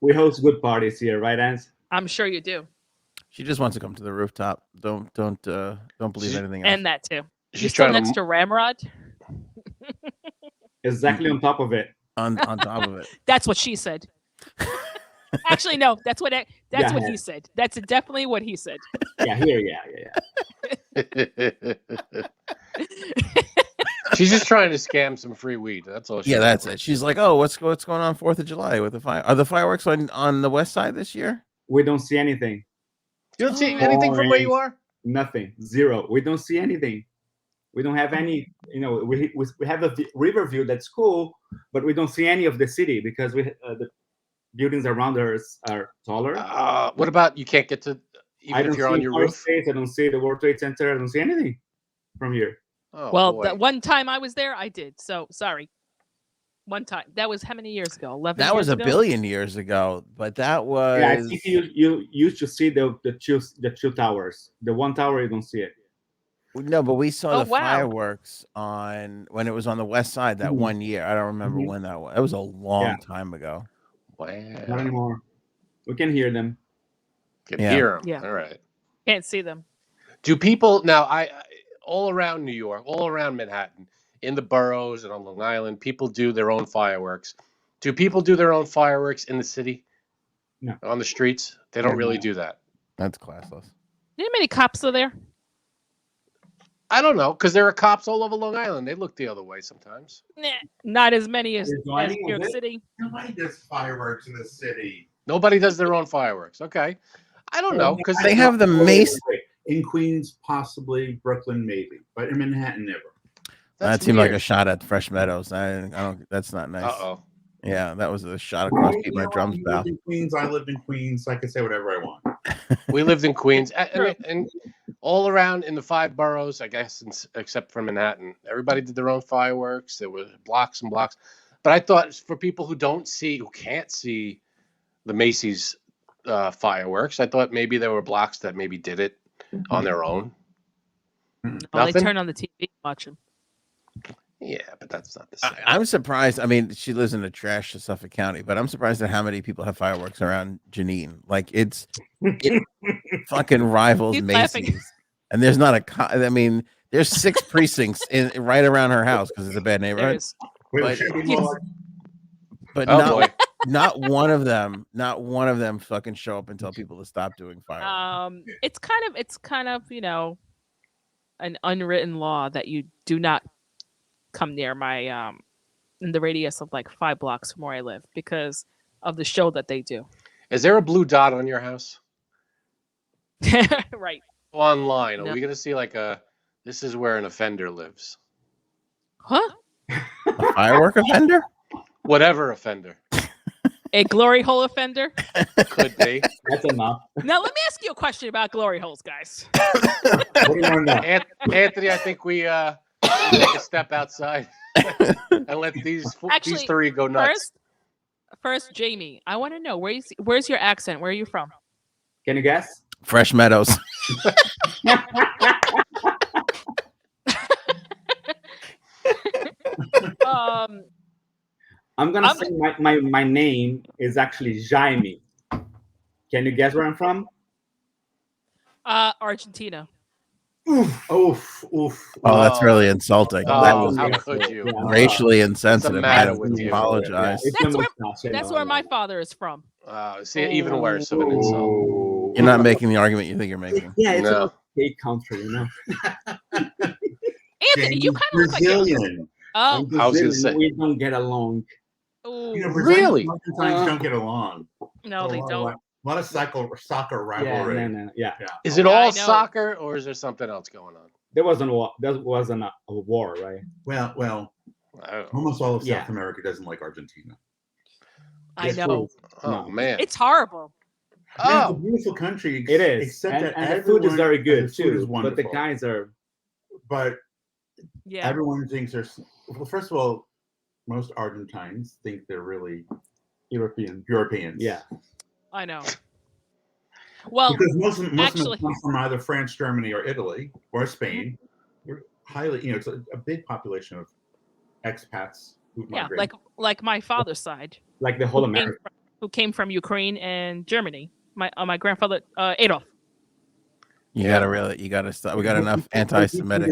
We host good parties here, right, Ans?
I'm sure you do.
She just wants to come to the rooftop. Don't believe anything else.
And that too.
She's
still next to Ramrod?
Exactly on top of it.
On top of it.
That's what she said. Actually, no. That's what he said. That's definitely what he said.
Yeah, here, yeah.
She's just trying to scam some free weed. That's all.
Yeah, that's it. She's like, oh, what's going on 4th of July with the fire? Are the fireworks on the west side this year?
We don't see anything.
You don't see anything from where you are?
Nothing. Zero. We don't see anything. We don't have any, we have a river view that's cool, but we don't see any of the city because the buildings around us are taller.
What about you can't get to, even if you're on your roof?
States, I don't see the World Trade Center. I don't see anything from here.
Oh,
well, that one time I was there, I did. So sorry. One time. That was how many years ago? 11
That
years
was a
ago?
billion years ago, but that was.
Yeah, I think you used to see the two towers. The one tower, you don't see it.
No, but we saw the
wow.
fireworks when it was on the west side that one year. I don't remember when that was. It was a long time ago.
Wow.
Not anymore. We can hear them.
Can hear them.
Yeah.
All right.
Can't see them.
Do people now? I all around New York, all around Manhattan, in the boroughs and on Long Island, people do their own fireworks. Do people do their own fireworks in the city?
No.
On the streets, they don't really do that.
That's classless.
You know how many cops are there?
I don't know, because there are cops all over Long Island. They look the other way sometimes.
Nah, not as many as New York City.
Nobody does fireworks in the city.
Nobody does their own fireworks. Okay. I don't know, because
They have the Mace.
In Queens, possibly. Brooklyn, maybe. But in Manhattan, never.
That seemed like a shot at Fresh Meadows. I don't. That's not nice.
Uh-oh.
Yeah, that was a shot across keep my drums
You
bow.
lived in Queens. I lived in Queens. I could say whatever I want.
We lived in Queens, and all around in the 5 boroughs, I guess, except for Manhattan, everybody did their own fireworks. There were blocks and blocks. But I thought for people who can't see the Macy's fireworks, I thought maybe there were blocks that maybe did it on their own.
Well, they turn on the TV and watch them.
Yeah, but that's not the same.
I'm surprised. I mean, she lives in the trash of Suffolk County, but I'm surprised at how many people have fireworks around Janine. Like it fucking rivals
Keep
Macy's.
laughing.
And there's not I mean, there's 6 precincts right around her house because it's a bad
There
neighborhood.
is.
But
Oh, boy.
not one of them fucking show up and tell people to stop doing fireworks.
It's kind of an unwritten law that you do not come near my in the radius of like 5 blocks from where I live because of the show that they do.
Is there a blue dot on your house?
Right.
Online.
No.
Are we going to see like this is where an offender lives?
Huh?
A firework offender?
Whatever offender.
A glory hole offender?
Could be.
That's enough.
Now let me ask you a question about glory holes, guys.
What do you want to know?
Anthony, I think we take a step outside and let these 3 go nuts.
First, Jamie, I want to know where's your accent? Where are you from?
Can you guess?
Fresh Meadows.
I'm gonna say my name is actually Jaime. Can you guess where I'm from?
Argentina.
Oof.
Oh, that's really insulting.
Oh,
That was
how could you?
racially insensitive.
matter
I
with you?
apologize.
That's where my father is from.
See, even worse of an insult.
You're not making the argument you think you're making.
Yeah, it's
No.
a big country,
Anthony, you kind of look like
Brazilian.
oh,
I was gonna say.
We don't get along.
ooh,
Really?
Argentines don't get along.
no, they don't.
A lot of soccer rivalry.
Yeah.
Is it
Yeah, I
all
know.
soccer or is there something else going on?
There wasn't a war, right?
Well,
I don't know.
almost all of
Yeah.
South America doesn't like Argentina.
I
It's
know.
true.
Oh,
No.
man.
It's horrible.
Man, it's a
Oh,
beautiful country.
It is,
Except that
and the food is
everyone-
very
the
good
food is
too. But
wonderful.
the guys are
But
Yeah.
everyone thinks they're. Well, first of all, most Argentines think they're really
European.
Europeans.
Yeah.
I know. Well,
Because most of
actually-
them come from either France, Germany, or Italy, or Spain. We're highly, it's a big population of expats who
yeah,
migrate.
like my father's side,
Like the whole
who came,
America.
from, who came from Ukraine and Germany. My grandfather Adolf.
You gotta stop. We got enough anti-Semitic.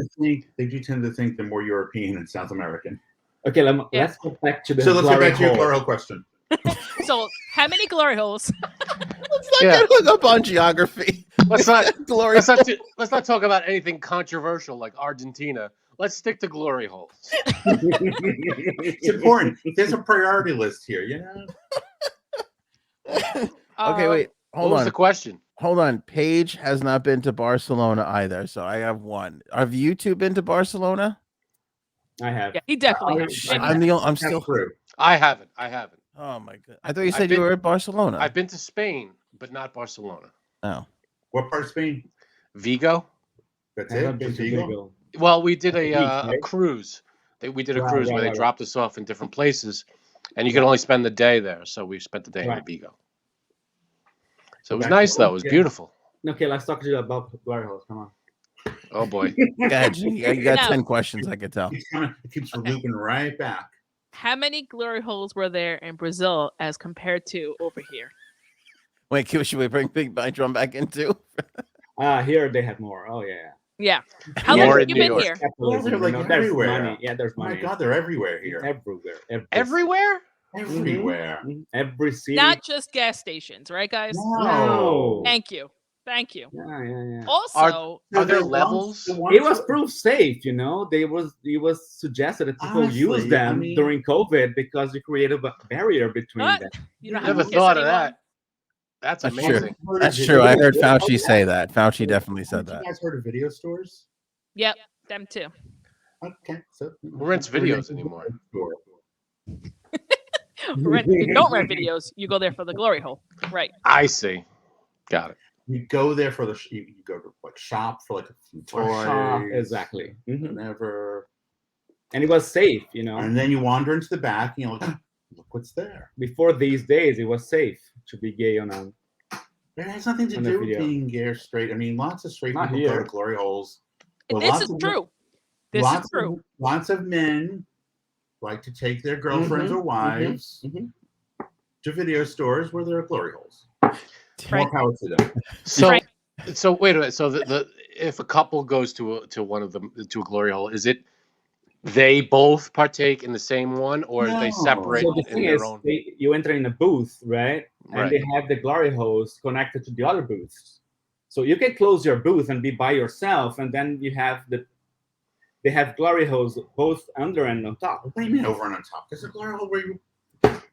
They do tend to think they're more European and South American.
Okay, let's get back to the.
So let's get back to your
glory hole.
plural question.
So how many glory holes?
Let's not
Yeah.
get hung up on geography.
let's not
Glory.
let's not talk about anything controversial like Argentina. Let's stick to glory holes.
It's important. There's a priority list here, you know?
Okay, wait.
What was the question?
Hold on. Paige has not been to Barcelona either, so I have one. Have you two been to Barcelona?
I have.
Yeah, he definitely has.
I'm still.
True.
I haven't.
Oh my god! I thought you said you were at Barcelona.
I've been to Spain, but not Barcelona.
Oh,
What part of Spain?
Vigo.
That's
I have
it?
been to
Vigo?
Vigo.
Well, we did a
right?
cruise. We did a
Right,
cruise where they
right.
dropped us off in different places, and you could only spend the day there. So we spent the day in Vigo. So it was nice, though. It was beautiful.
Okay, let's talk to you about glory holes. Come on.
Oh boy.
go ahead. You got
No.
10 questions. I could tell.
It keeps looping right back.
How many glory holes were there in Brazil as compared to over here?
Wait, should we bring Big Bang Drum back in too?
Here they have more. Oh yeah.
Yeah. How long
More
have
in
you
New
been
York.
here?
Well, they're like
there's
everywhere.
money. Yeah, there's
Oh
money.
my God, they're everywhere here.
Everywhere.
Everywhere?
Everywhere.
Every city.
Not just gas stations, right, guys?
No.
Thank you. Thank you.
Yeah.
Also,
Are there
the
levels?
ones-
It was proved safe, you know. It was suggested that people
Honestly,
use them
I mean-
during COVID because you created a barrier between
what?
them.
You don't
Never
have to kiss
thought of
anyone?
that. That's
That's
amazing.
That's true. I heard Fauci say that. Fauci definitely said
Have
that.
you guys heard of video stores?
Yep, them too.
Okay, so
Who rents videos anymore?
You don't rent videos. You go there for the glory hole, right?
I see. Got it.
You go there for you go to like shop for like a few toys,
Exactly.
whatever,
And it was safe, you know.
and then you wander into the back and you're like, look what's there.
Before these days, it was safe to be gay on a.
It has nothing to
On the
do with
video.
being gay or straight. I mean, lots of straight
Not
people go
here.
to glory holes. But
This
lots
is
of-
true. This is
lots
true.
Of, lots of men like to take their girlfriends or wives to video stores where there are glory holes.
Right.
More power to them.
So,
Right.
so wait a minute. So the if a couple goes to one of them to a glory hole, is it they both partake in the same one, or are they
No.
separate
So the
in
thing
their
is,
own?
you enter in a booth, right? And
Right.
they have the glory holes connected to the other booths. So you can close your booth and be by yourself, and then you have they have glory holes both under and on top.
What do you mean over and on top? There's a glory hole where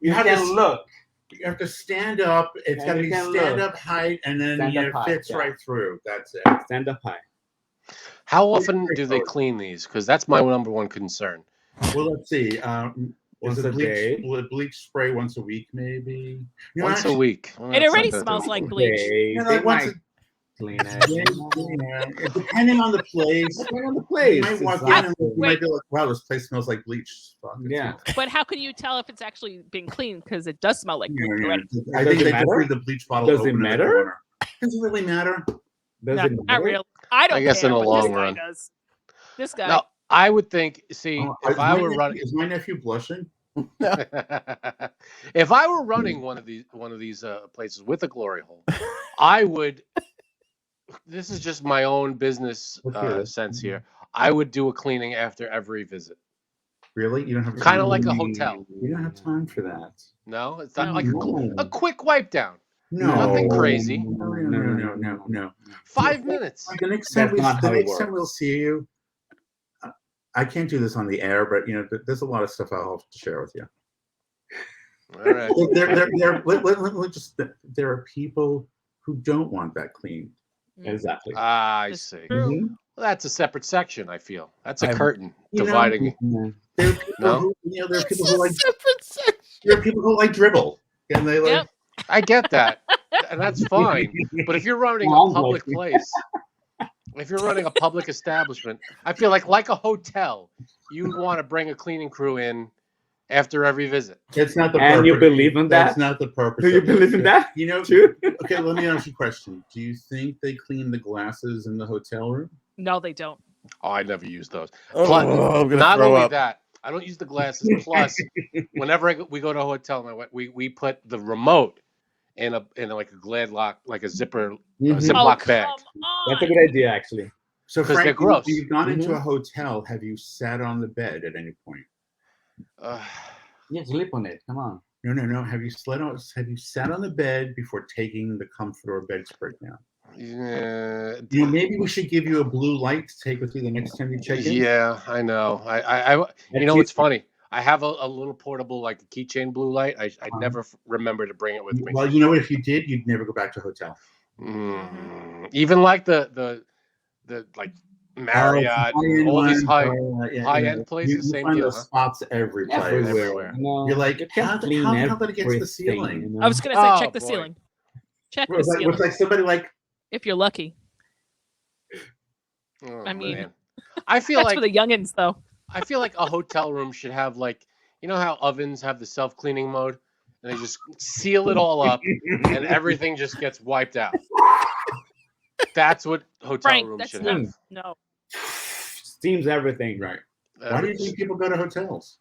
You
have
can
to
look.
You have to stand up. It's
Yeah,
got to
you
be
can
stand
look.
up height, and then
Stand
it
up height,
fits
yeah.
right through. That's it.
Stand up high.
How often
very
do they
close.
clean these? Because that's my number one concern.
Well, let's see.
Once
Is
a
it bleach?
day.
Will it bleach spray once a week, maybe? You know,
Once a
actually-
week. Well,
It
that's
already
not that
smells
difficult.
like bleach.
Okay,
Yeah,
they
like once
might
a-
clean it.
Yeah, depending on the place.
Depending on the
You
place.
might walk in
exactly.
and you
Wait.
might be like, "Wow, this place smells like bleach." Fuck, it's
Yeah.
not-
But how can you tell if it's actually been cleaned? Because it does smell like bleach
Yeah,
already.
I
Does
think
it
they just
matter?
leave the bleach bottle
Does it
open in the
matter?
corner. Does it really matter?
Does
No,
it
not
matter?
real. I don't
I guess
care
in the
what this
long
guy
run.
does. This guy.
No, I would think. See,
Oh,
if I were running,
is my nephew blushing?
if I were running one of these places with a glory hole, I would. This is just my own business sense here. I would do a cleaning after every visit.
Really? You don't have
Kind of
time?
like a hotel.
You don't have time for that.
No, it's not
No.
like
No.
a quick wipe down.
No.
Nothing crazy.
No.
5 minutes.
The next time
That's not how it
we'll
works.
see you, I can't do this on the air, but there's a lot of stuff I'll have to share with you.
All right.
There are people who don't want that cleaned.
Exactly.
I
It's
see.
true.
Mhm.
Well, that's a separate section. I feel that's a
I've-
curtain
You know,
dividing.
Yeah.
There are people
No?
who, there are people who like there are people who like dribble, and they like.
Yep.
I get that, and that's fine. But if you're running a
Sounds
public
like-
place, if you're running a public establishment, I feel like a hotel, you'd want to bring a cleaning crew in after every visit.
It's not the
And
purpose.
you believe in
That's
that?
not the purpose.
Do you
of it.
believe in that?
You know,
Too?
okay, let me ask you a question. Do you think they clean the glasses in the hotel room?
No, they don't.
Oh, I never use those.
Oh,
Plus,
I'm gonna
not
throw
only
up.
that, I don't use the glasses. Plus, whenever we go to a hotel, we put the remote in like a glad lock, like a zipper,
Mhm.
Ziploc bag.
Come
That's a
on.
good idea, actually.
So,
'Cause
Frank,
they're gross.
you've gone into
Mhm.
a hotel. Have you sat on the bed at any point?
Yeah, sleep on it. Come on.
No. Have you sat on the bed before taking the comforter or bedspread down?
Yeah,
Maybe we should give you a blue light to take with you the next time you check in.
yeah, I know. You know what's funny? I have a little portable, like a keychain blue light. I never remember to bring it with me.
Well, you know what? If you did, you'd never go back to a hotel.
Even like the like Marriott, all these high end places,
you
same
find
deal.
those spots everywhere.
Everywhere.
You're like, how about it get to the ceiling?
I was gonna say check the ceiling. Check the ceiling.
Was like somebody like,
if you're lucky.
Oh,
I mean,
man. I feel
that's
like
for the youngins, though.
I feel like a hotel room should have, like, you know how ovens have the self-cleaning mode, and they just seal it all up, and everything just gets wiped out. That's what hotel rooms should have.
No.
Steams everything.
Right. Why do you think people go to hotels?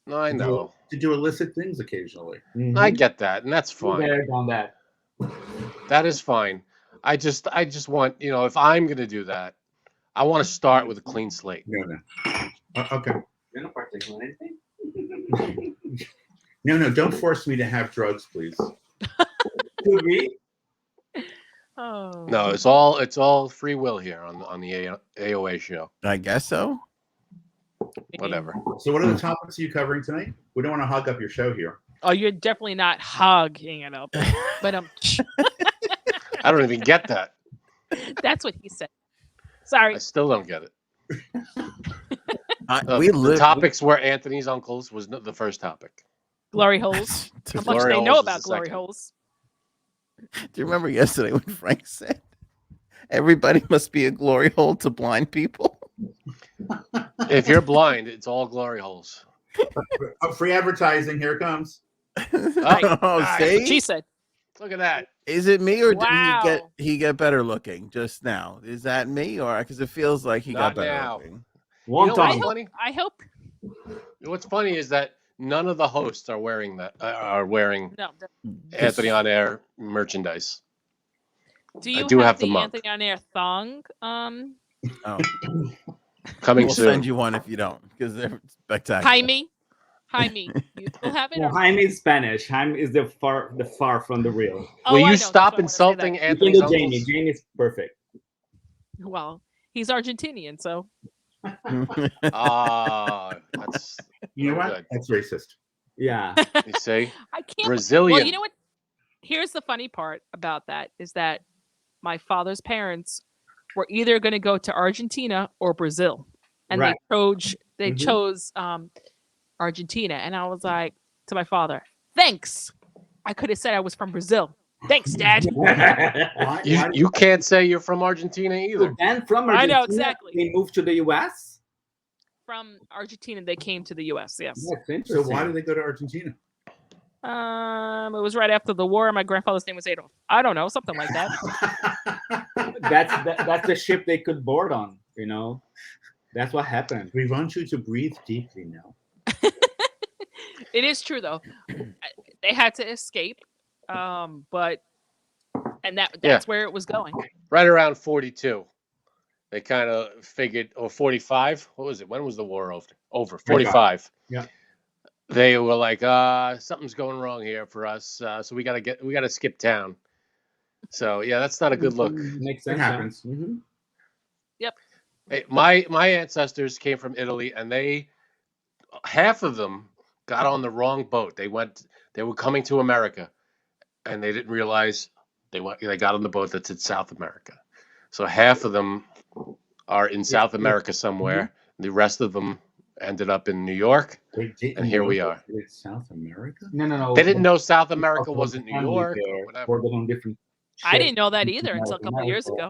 No, I know.
To do illicit things occasionally.
I get that, and that's fine.
On that.
That is fine. I just want, if I'm gonna do that, I want to start with a clean slate.
No. Okay.
You're not partaking in anything?
No. Don't force me to have drugs, please.
Could we?
Oh.
No, it's all free will here on the AOA show.
I guess so.
Whatever.
So what are the topics are you covering tonight? We don't want to hog up your show here.
Oh, you're definitely not hogging it up. But
I don't even get that.
That's what he said. Sorry.
I still don't get it.
The
topics were Anthony's uncles was the first topic.
Glory holes. How much they know about glory holes.
Do you remember yesterday when Frank said everybody must be a glory hole to blind people?
If you're blind, it's all glory holes.
Free advertising, here it comes.
Oh, see?
What she said.
Look at that.
Is it me or did he get better looking just now? Is that me or because it feels like he got better looking?
I hope.
What's funny is that none of the hosts are wearing that. Anthony on Air merchandise.
Do you
have the
Anthony on Air thong?
Coming
we'll
soon.
Send you one if you don't, because they're spectacular.
Jaime, you still have it?
No, Jaime is Spanish. Jaime is the far from the real.
Will you stop insulting Anthony's uncles?
Jamie is perfect.
Well, he's Argentinian, so.
That's
you know what?
Good.
That's racist.
Yeah.
You see?
I can't.
Brazilian.
Well, you know what? Here's the funny part about that is that my father's parents were either going to go to Argentina or Brazil, and they chose Argentina, and I was like to my father, "Thanks." I could have said I was from Brazil. Thanks, Dad.
You can't say you're from Argentina either.
And from Argentina,
I know exactly.
They moved to the U.S.
From Argentina, they came to the U.S. Yes.
So why did they go to Argentina?
It was right after the war. My grandfather's name was Adolf. I don't know, something like that.
That's the ship they could board on. That's what happened.
We want you to breathe deeply now.
It is true though. They had to escape, but that's where it was going.
Right around 42, they kind of figured, or 45. What was it? When was the war over? 45.
Yeah.
They were like, something's going wrong here for us, so we gotta skip town. So yeah, that's not a good look.
Makes sense.
It happens.
Mm-hmm.
Yep.
Hey, my ancestors came from Italy, and half of them got on the wrong boat. They were coming to America, and they didn't realize they got on the boat that said South America. So half of them are in South America somewhere. Mm-hmm. The rest of them ended up in New York, and here we are.
South America?
No.
They didn't know South America wasn't New York or whatever.
I didn't know that either until a couple years ago.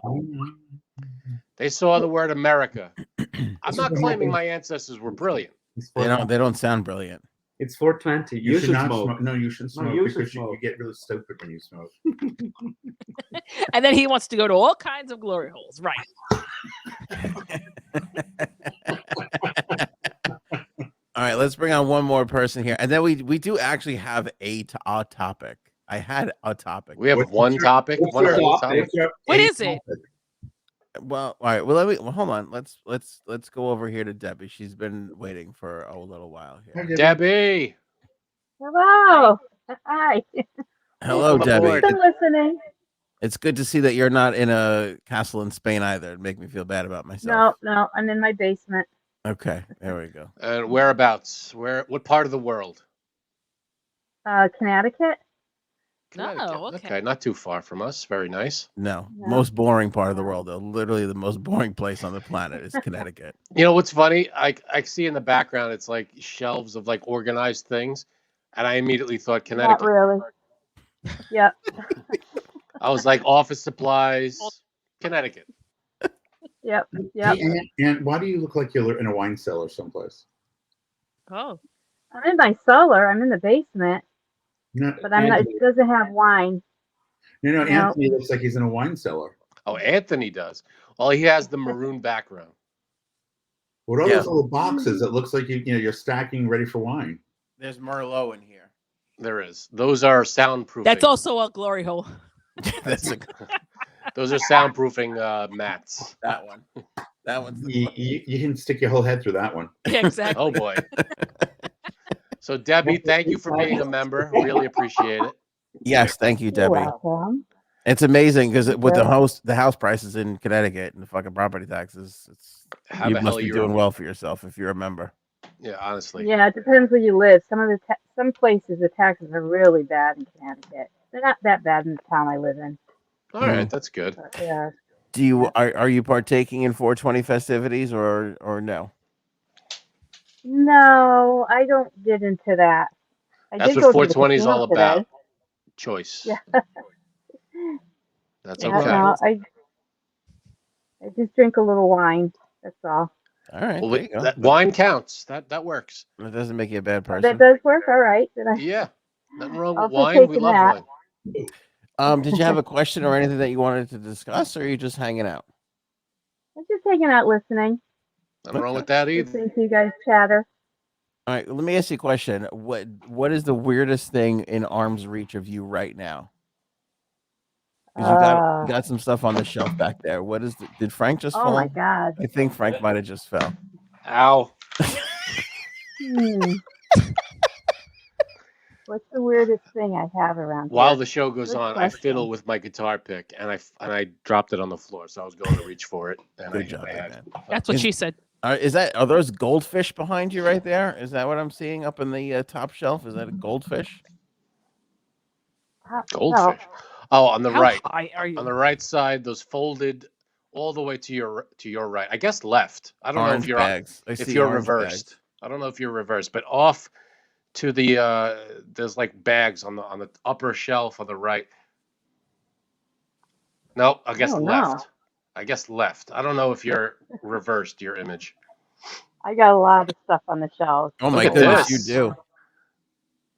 They saw the word America. I'm not claiming my ancestors were brilliant.
They don't sound brilliant.
It's 420. You should
not
smoke.
No, you shouldn't smoke because you get really stupid when you smoke.
And then he wants to go to all kinds of glory holes, right?
All right, let's bring on one more person here, and then we do actually have a topic. I had a topic.
We have one topic. What
is it?
Well, all right. Well, hold on. Let's go over here to Debbie. She's been waiting for a little while here.
Debbie.
Hello. Hi.
Hello, Debbie.
I've been listening.
It's good to see that you're not in a castle in Spain either. It'd make me feel bad about myself.
No, I'm in my basement.
Okay, there we go.
And whereabouts? What part of the world?
Connecticut.
Connecticut.
No, okay.
Not too far from us. Very nice.
No,
No.
most boring part of the world, though. Literally the most boring place on the planet is Connecticut.
You know what's funny? I see in the background it's like shelves of like organized things, and I immediately thought Connecticut.
Not really. Yep.
I was like office supplies, Connecticut.
Yep.
Hey, and why do you look like you're in a wine cellar someplace?
Oh,
I'm in my cellar. I'm in the basement,
No,
but I'm not.
Anthony,
It doesn't have wine. No.
Anthony looks like he's in a wine cellar.
Oh, Anthony does. Well, he has the maroon background.
What are
Yeah.
those little boxes? It looks like you're stacking ready for wine.
There's Merlot in here.
There is. Those are soundproofing.
that's also a glory hole.
That's
Those are soundproofing mats.
that one. That one's the
You can stick your whole head through that one.
Yeah, exactly.
Oh boy. So Debbie, thank you for being a member. Really appreciate it.
Yes, thank you,
You're
Debbie.
welcome.
It's amazing because with
Yeah.
the house prices in Connecticut and the fucking property taxes,
How
you
the
must
hell
be
you
doing well for yourself if you're a member.
Yeah, honestly.
Yeah, it depends where you live. Some places the taxes are really bad in Connecticut. They're not that bad in the town I live in.
All right, that's good.
But yeah.
Do you are you partaking in 420 festivities or no?
No, I don't get into that. I
That's
did
what
go to the
420 is
casino
all
today.
about. Choice.
Yeah.
That's
Yeah,
okay.
No, I just drink a little wine. That's all.
All right,
Well,
there you go.
that wine counts. That works.
That doesn't make you a bad
That
person.
does work. All right. Then I,
Yeah. Nothing wrong
I'll
with
be
wine. We
taking
love
that.
wine.
Did you have a question or anything that you wanted to discuss, or are you just hanging out?
I'm just hanging out listening
Nothing wrong with that either.
listening to you guys chatter.
All right, let me ask you a question. What is the weirdest thing in arm's reach of you right now? 'Cause you got some stuff on the shelf back there. What is did Frank just
Oh
fall?
my God.
I think Frank might have just fell.
Ow.
Hmm. What's the weirdest thing I have around
While
here?
the show goes
Good
on, I
question.
fiddle with my guitar pick, and I dropped it on the floor, so I was going to reach for it. And
Good job,
had-
man.
That's what
Is-
she said.
Are those goldfish behind you right there? Is that what I'm seeing up in the top shelf? Is that a goldfish?
Goldfish. Oh, on the
How
right.
high are you?
On the right side, those folded all the way to your right. I guess left. I don't know
Orange
if you're
bags. I
if
see
you're
orange
reversed.
bags.
I don't know if you're reversed, but off to the there's like bags on the upper shelf on the right. No, I guess
Oh, no.
left. I guess left. I don't know if you're reversed your image.
I got a lot of stuff on the shelves.
Oh my
Look at
goodness,
this.
you do.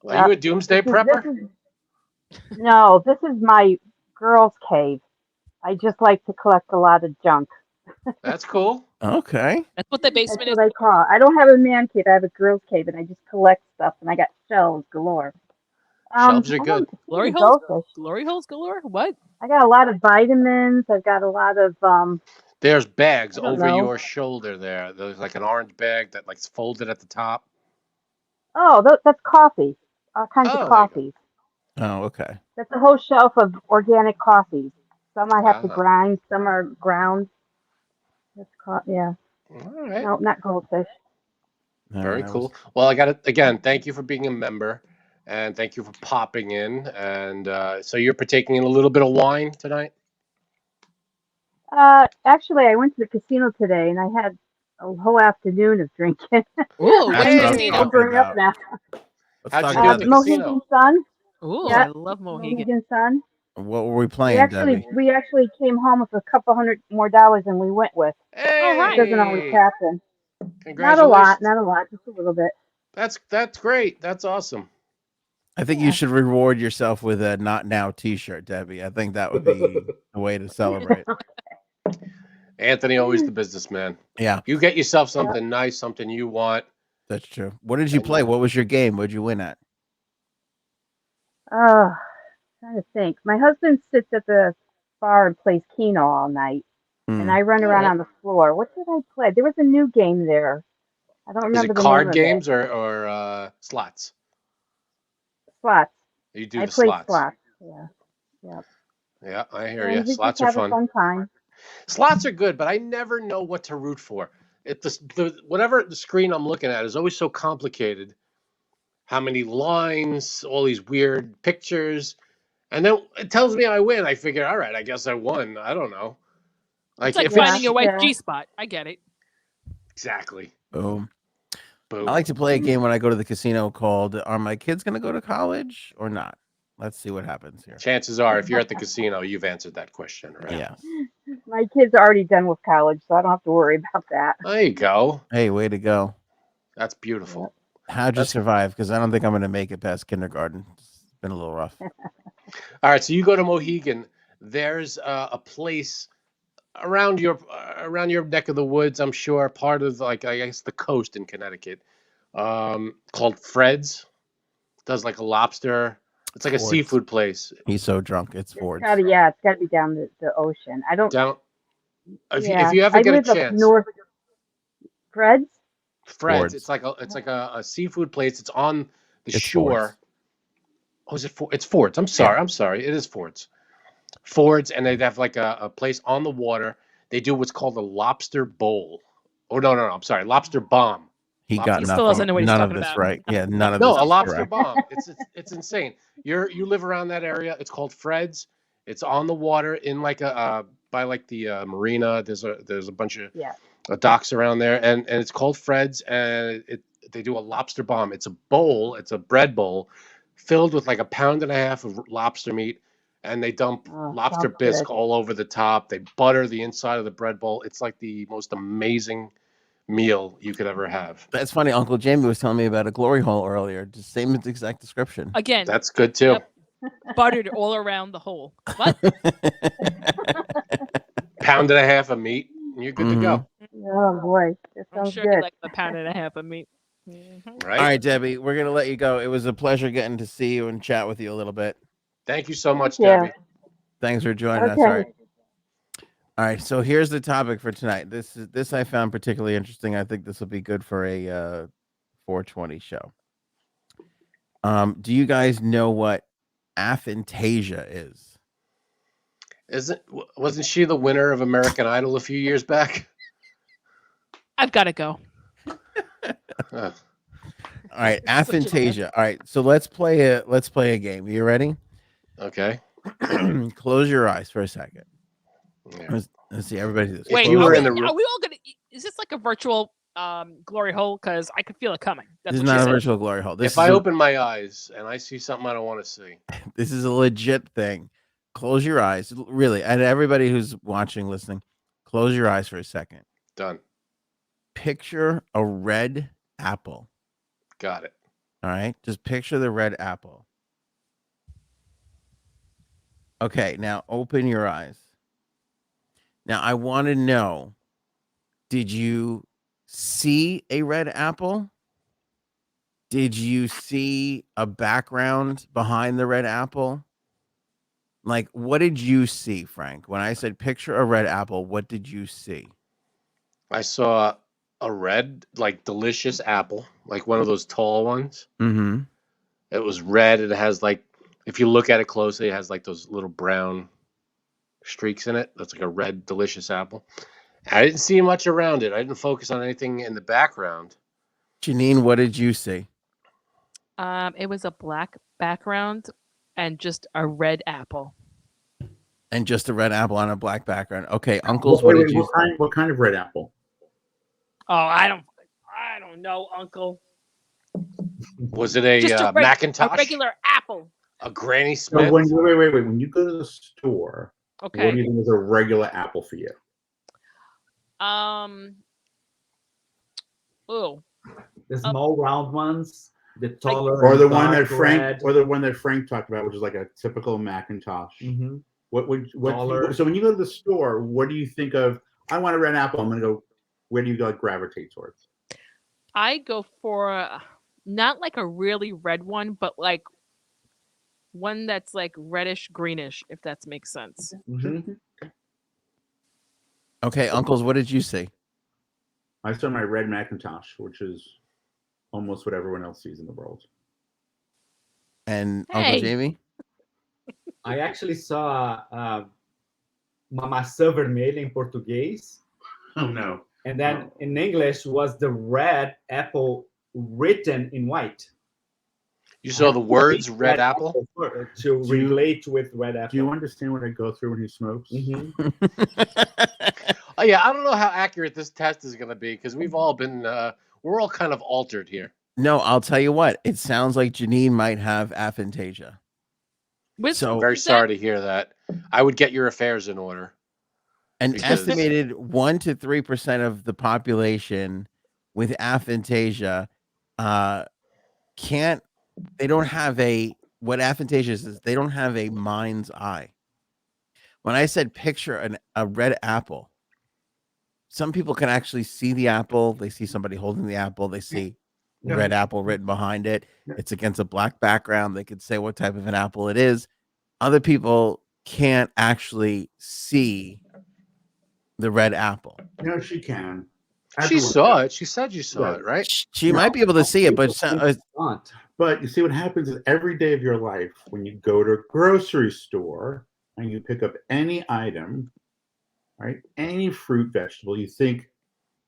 Are you a doomsday prepper?
No, this is my girls' cave. I just like to collect a lot of junk.
That's cool.
Okay.
That's what the
That's
basement
what
is.
I call it. I don't have a man cave. I have a girls' cave, and I just collect stuff. And I got shelves galore.
Shelves are
I
good.
don't see
Glory
any
holes?
goldfish.
Glory holes galore? What?
I got a lot of vitamins. I've got a lot of
There's bags
I don't
over
know.
your shoulder there. There's like an orange bag that like's folded at the top.
that's coffee. All kinds
Oh, there you
of
go.
coffees.
Oh, okay.
That's a whole shelf of organic coffees. Some I have to
Ah.
grind. Some are ground. That's yeah.
All right.
No, not goldfish.
Very
I was-
cool. Well, I got it again. Thank you for being a member, and thank you for popping in. And so you're partaking in a little bit of wine tonight.
Actually, I went to the casino today, and I had a whole afternoon of drinking.
Ooh,
That's
which
what I'm
casino?
I'll
talking
bring up
about.
now.
Let's
How'd
talk
you do
about
at the
this.
casino?
Mohegan Sun.
Ooh,
Yeah.
I love Mohegan.
Mohegan Sun.
What were we
We
playing, Debbie?
actually came home with a couple $100 more than we went with.
Hey,
right.
It doesn't always happen.
Congratulations.
Not a lot, just a little bit.
That's great. That's awesome.
I think you should reward yourself with a "Not Now" T-shirt, Debbie. I think that would be the way to celebrate.
Anthony, always the businessman.
Yeah,
You get yourself something nice, something you want.
that's true. What did you play? What was your game? What did you win at?
Trying to think. My husband sits at the bar and plays Keno all night, and I run around
Alright.
on the floor. What did I play? There was a new game there. I don't
Is
remember
it
the
card
name
games
of it.
or slots?
Slots.
You do
I
the
play
slots.
slots. Yeah.
Yeah, I hear
And
you.
we
Slots
just
are
have a
fun.
fun time.
Slots are good, but I never know what to root for. Whatever the screen I'm looking at is always so complicated. How many lines, all these weird pictures, and then it tells me I win. I figure, all right, I guess I won. I don't know.
It's
Like
like
if
finding
it's
your wife's
Yeah.
G-spot. I get it.
exactly.
Boom.
Boom.
I like to play a game when I go to the casino called "Are my kids going to go to college or not?" Let's see what happens here.
Chances are, if you're at the casino, you've answered that question, right?
Yeah.
My kids are already done with college, so I don't have to worry about that.
There you go.
Hey, way to go.
That's beautiful.
How'd you
That's-
survive? Because I don't think I'm going to make it past kindergarten. It's been a little rough.
All right, so you go to Mohegan. There's a place around your neck of the woods. I'm sure part of like I guess the coast in Connecticut, called Fred's. Does like a lobster. It's like a
Ford's.
seafood place
He's so drunk. It's Ford's.
It's gotta be down the ocean. I don't.
down.
Yeah,
If you ever
I
get a
live up
chance,
north. Fred's.
Fred's.
Ford's.
It's like a seafood place. It's on the
It's
shore.
Ford's.
Oh, is it It's Ford's. I'm sorry.
Yeah.
I'm sorry. It is Ford's. Ford's, and they have like a place on the water. They do what's called a lobster bowl. Oh no. I'm sorry. Lobster bomb.
He
Lobster
got
He still doesn't know what he's
none of
talking
this
about.
right. Yeah, none of
No,
this
a
is
lobster
correct.
bomb. It's insane. You live around that area. It's called Fred's. It's on the water in like a by like the marina. There's a bunch of
Yeah.
docks around there, and it's called Fred's, and they do a lobster bomb. It's a bowl. It's a bread bowl filled with like 1.5 pounds of lobster meat, and they dump lobster
sounds
bisque
good.
all over the top. They butter the inside of the bread bowl. It's like the most amazing meal you could ever have.
That's funny. Uncle Jamie was telling me about a glory hole earlier. Just same exact description.
Again,
That's good too.
Yep. Buttered all around the hole. What?
1.5 pounds of meat, and you're good to go.
Oh boy, that
I'm
sounds
sure you
good.
like 1.5 pounds of meat. Mhm.
Right?
All right, Debbie, we're going to let you go. It was a pleasure getting to see you and chat with you a little bit.
Thank you so much,
Yeah.
Debbie.
Thanks for joining us.
Okay.
All right. So here's the topic for tonight. This I found particularly interesting. I think this will be good for a 420 show. Do you guys know what Aphantasia is?
Wasn't she the winner of American Idol a few years back?
I've got to go.
Uh,
All right,
Such a
Aphantasia. All right, so let's play a game. You ready?
okay.
Close your eyes for a second.
Yeah.
Let's see. Everybody do this.
If
Wait,
you
are
were
we,
in the
are we all gonna? Is this like a virtual glory hole? Because I could feel it coming. That's
This is
what she
not a
said.
virtual glory hole.
If I open my eyes and I see something I don't want to see,
This is a legit thing. Close your eyes, really, and everybody who's watching, listening, close your eyes for a second.
done.
Picture a red apple.
Got it.
All right, just picture the red apple. Okay, now open your eyes. Now I want to know, did you see a red apple? Did you see a background behind the red apple? Like, what did you see, Frank? When I said picture a red apple, what did you see?
I saw a red, like delicious apple, like one of those tall ones.
Mm-hmm.
It was red. It has like, if you look at it closely, it has like those little brown streaks in it. That's like a red, delicious apple. I didn't see much around it. I didn't focus on anything in the background.
Janine, what did you see?
It was a black background and just a red apple.
And just a red apple on a black background. Okay, uncles, what did you see?
What kind of red apple?
Oh, I don't know, Uncle.
Was it a
Just a
Macintosh?
a regular apple.
A Granny
So
Smith?
wait. When you go to the store, what do
Okay.
you think is a regular apple for you?
Oh,
The small round ones, the taller,
Or the
and
one that
dark
Frank,
red.
or the one that Frank talked about, which is like a typical Macintosh.
Mhm.
What? So when you go to the store, what do you think of? I want a red apple. I'm gonna go. Where do you go gravitate towards?
I go for not like a really red one, but like one that's like reddish greenish, if that makes sense.
Mm-hmm.
Okay, uncles, what did you see?
I saw my red Macintosh, which is almost what everyone else sees in the world.
And
Hey.
Uncle Jamie?
I actually saw uma maçã vermelha in Portuguese.
Oh no.
And then in English was the red apple written in white.
You saw the words red apple?
To relate with red apple.
Do you understand what I go through when he smokes?
Mm-hmm.
Oh, yeah, I don't know how accurate this test is going to be because we've all been, we're all kind of altered here.
No, I'll tell you what. It sounds like Janine might have aphantasia.
I'm very sorry to hear that. I would get your affairs in order.
An estimated 1 to 3% of the population with aphantasia they don't have what aphantasia is they don't have a mind's eye. When I said picture a red apple, some people can actually see the apple. They see somebody holding the apple. They see red apple written behind it. It's against a black background. They could say what type of an apple it is. Other people can't actually see the red apple.
No, she can.
She saw it. She said you saw it, right?
She might be able to see it, but
But you see what happens is every day of your life, when you go to a grocery store and you pick up any item, right, any fruit, vegetable, you think,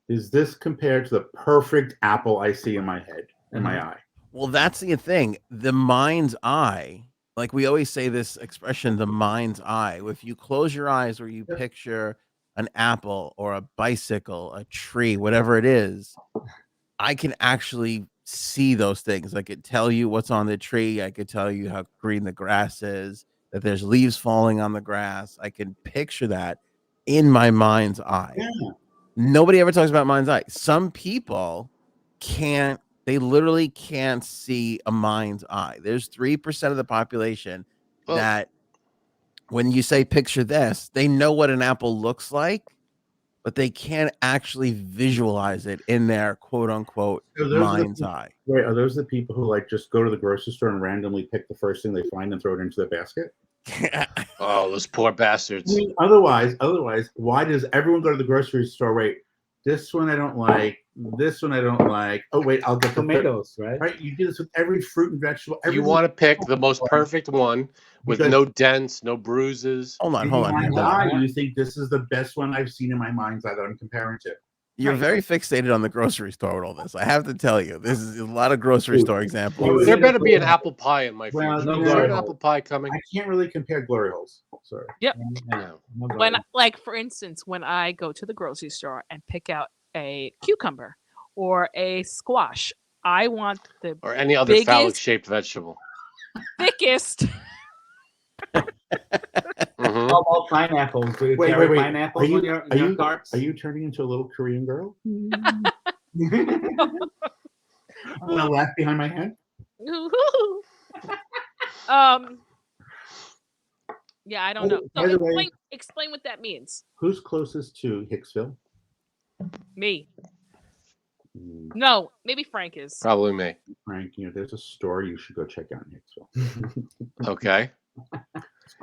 is this compared to the perfect apple I see in my head, in my eye?
Well, that's the thing. The mind's eye, like we always say this expression, the mind's eye. If you close your eyes or you picture an apple or a bicycle, a tree, whatever it is, I can actually see those things. I could tell you what's on the tree. I could tell you how green the grass is, that there's leaves falling on the grass. I can picture that in my mind's eye.
Yeah.
Nobody ever talks about mind's eye. Some people can't, they literally can't see a mind's eye. There's 3% of the population that when you say picture this, they know what an apple looks like, but they can't actually visualize it in their quote unquote mind's eye.
Wait, are those the people who like just go to the grocery store and randomly pick the first thing they find and throw it into the basket?
Oh, those poor bastards.
I mean, otherwise, why does everyone go to the grocery store? Wait, this one I don't like. This one I don't like. Oh wait, I'll get
tomatoes, right?
Right, you do this with every fruit and vegetable.
You want to pick the most perfect one with no dents, no bruises.
Hold on.
You think this is the best one I've seen in my mind's eye that I'm comparing to?
You're very fixated on the grocery store with all this. I have to tell you, this is a lot of grocery store examples.
There better be an apple pie in my future.
No,
is there an apple pie coming?
I can't really compare glory holes. Sorry.
Yep.
No.
When, like, for instance, when I go to the grocery store and pick out a cucumber or a squash, I want the
or any other phallic-shaped vegetable.
Thickest.
How about pineapples? Do you carry pineapples in your carts?
Are you turning into a little Korean girl? I'm gonna laugh behind my head.
Yeah, I don't know.
By
So
the way,
explain what that means.
Who's closest to Hicksville?
Me. No, maybe Frank is.
Probably me.
Frank, there's a store you should go check out in Hicksville.
Okay.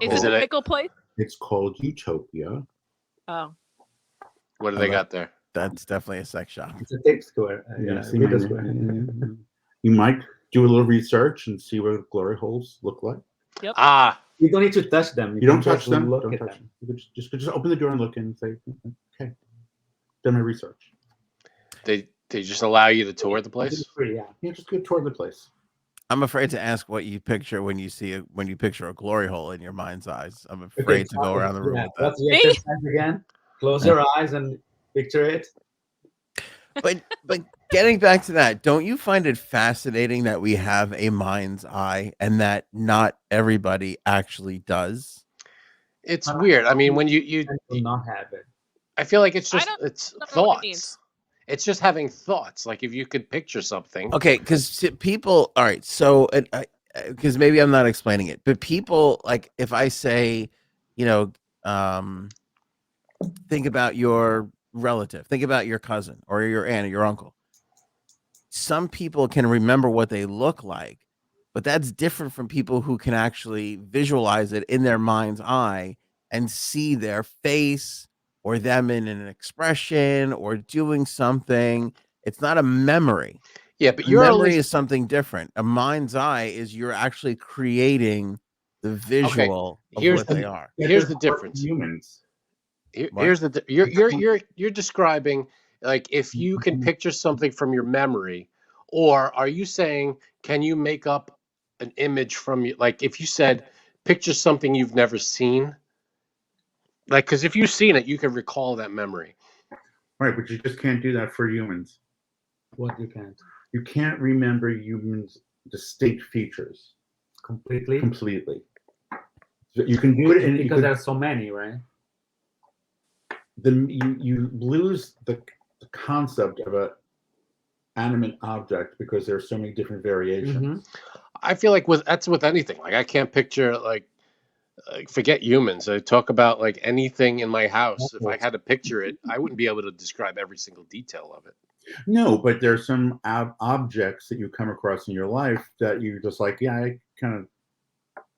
Is it a pickle place?
It's called Utopia.
Oh.
What do they got there?
That's definitely a sex shop.
It's a tape square.
You might do a little research and see what glory holes look like.
Yep.
You don't need to touch them.
You don't touch them. Don't touch them. You just open the door and look in and say, okay, done my research.
They just allow you to tour the place?
Yeah, just go tour the place.
I'm afraid to ask what you picture when you picture a glory hole in your mind's eyes. I'm afraid to go around the room with that.
What's the exercise again? Close your eyes and picture it.
But getting back to that, don't you find it fascinating that we have a mind's eye and that not everybody actually does?
It's weird. I mean, when you
do not have it,
I feel like it's thoughts. It's just having thoughts. Like if you could picture something.
Okay, because people. All right, so because maybe I'm not explaining it, but people, like if I say, think about your relative, think about your cousin or your aunt or your uncle. Some people can remember what they look like, but that's different from people who can actually visualize it in their mind's eye and see their face or them in an expression or doing something. It's not a memory.
Yeah, but
your memory is something different. A mind's eye is you're actually creating the visual of
here's
what they are.
Here's the difference.
Humans.
Here's the you're describing like if you can picture something from your memory, or are you saying can you make up an image from you? Like if you said picture something you've never seen, like because if you've seen it, you can recall that memory.
Right, but you just can't do that for humans.
What you can't
You can't remember humans' distinct features
completely
completely. So you can do it
because there are so many, right?
Then you lose the concept of a animate object because there are so many different variations.
I feel like that's with anything. Like I can't picture like forget humans. I talk about like anything in my house. If I had to picture it, I wouldn't be able to describe every single detail of it.
No, but there's some objects that you come across in your life that you just like, yeah, I kind of,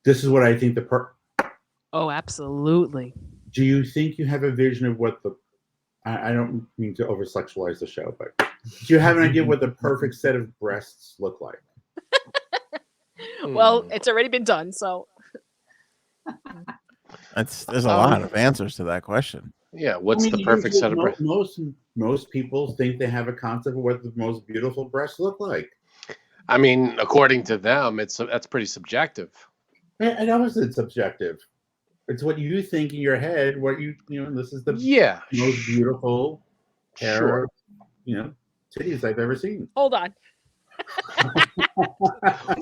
this is what I think
Oh, absolutely.
do you think you have a vision of what I don't mean to over-sexualize the show, but do you have an idea what the perfect set of breasts look like?
Well, it's already been done, so.
There's a lot of answers to that question.
Yeah, what's the perfect set of breasts?
Most people think they have a concept of what the most beautiful breasts look like.
I mean, according to them, that's pretty subjective.
I know it's subjective. It's what you think in your head. What this is the most beautiful pair of titties I've ever seen.
Hold on.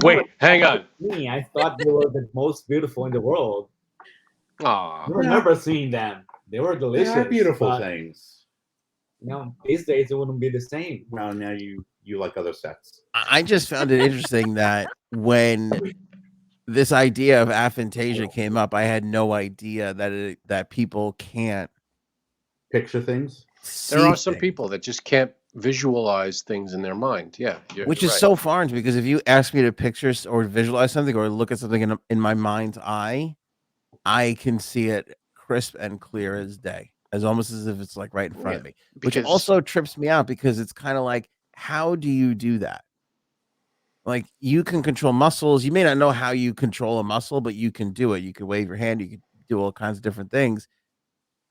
Wait, hang on.
Me, I thought they were the most beautiful in the world.
Aw.
I remember seeing them. They were delicious.
They are beautiful things.
These days it wouldn't be the same.
Well, now you like other sex.
I just found it interesting that when this idea of aphantasia came up, I had no idea that people can't
picture things.
There are some people that just can't visualize things in their mind. Yeah,
which is so foreign to me, because if you ask me to picture or visualize something or look at something in my mind's eye, I can see it crisp and clear as day, as almost as if it's like right in front of me, which also trips me out because it's kind of like, how do you do that? Like, you can control muscles. You may not know how you control a muscle, but you can do it. You can wave your hand. You can do all kinds of different things.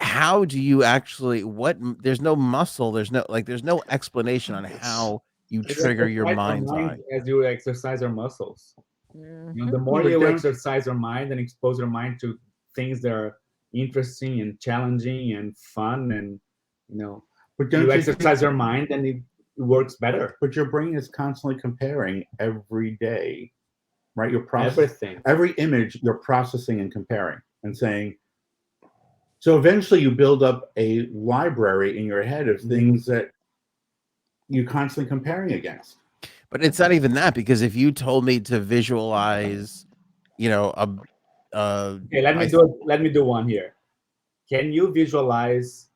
How do you actually, there's no muscle. There's no explanation on how you trigger your mind's eye.
As you exercise your muscles. The more you exercise your mind and expose your mind to things that are interesting and challenging and fun, and but you exercise your mind and it works better.
But your brain is constantly comparing every day, right? You're processing
everything.
Every image you're processing and comparing and saying. So eventually you build up a library in your head of things that you're constantly comparing against.
But it's not even that, because if you told me to visualize,
okay, let me do one here. Can you visualize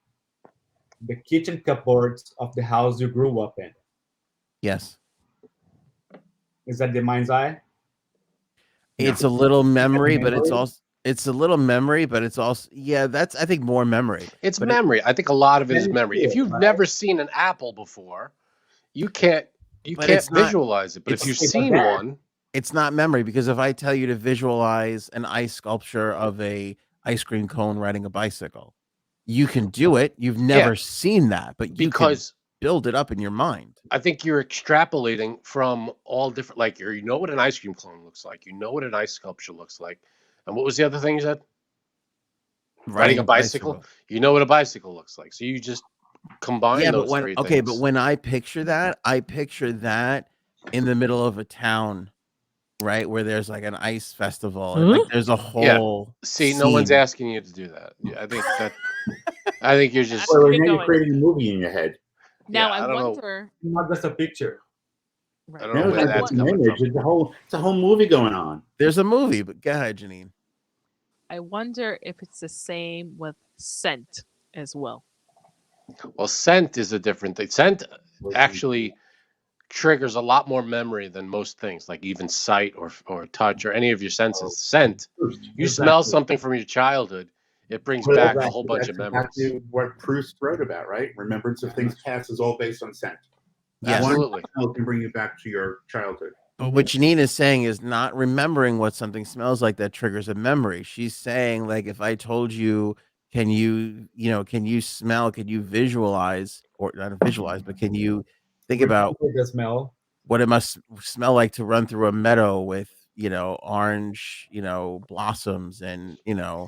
the kitchen cupboards of the house you grew up in?
Yes.
Is that the mind's eye?
It's a little memory, but it's also that's, I think, more memory.
It's memory. I think a lot of it is memory. If you've never seen an apple before, you can't visualize it. But if you've seen one,
it's not memory, because if I tell you to visualize an ice sculpture of a ice cream cone riding a bicycle, you can do it. You've never seen that, but you can build it up in your mind.
I think you're extrapolating from all different, like, you know what an ice cream cone looks like. You know what an ice sculpture looks like. And what was the other thing you said? Riding a bicycle. You know what a bicycle looks like. So you just combine those three things.
Okay, but when I picture that in the middle of a town, right, where there's like an ice festival, and like there's a whole
scene. No one's asking you to do that. I think you're just
now you're creating a movie in your head.
Now I wonder.
Not just a picture.
Right. I don't know where that's coming from.
It's a whole movie going on.
There's a movie, but go ahead, Janine.
I wonder if it's the same with scent as well.
Well, scent is a different thing. Scent actually triggers a lot more memory than most things, like even sight or touch or any of your senses. Scent, you smell something from your childhood, it brings back a whole bunch of memories.
Exactly what Proust wrote about, right? Remembrance of things past is all based on scent.
Yeah, absolutely.
One smell can bring you back to your childhood.
But what Janine is saying is not remembering what something smells like that triggers a memory. She's saying, like, if I told you, can you smell, can you visualize, or not visualize, but can you think about
the smell?
what it must smell like to run through a meadow with, orange, blossoms, and,
Yeah,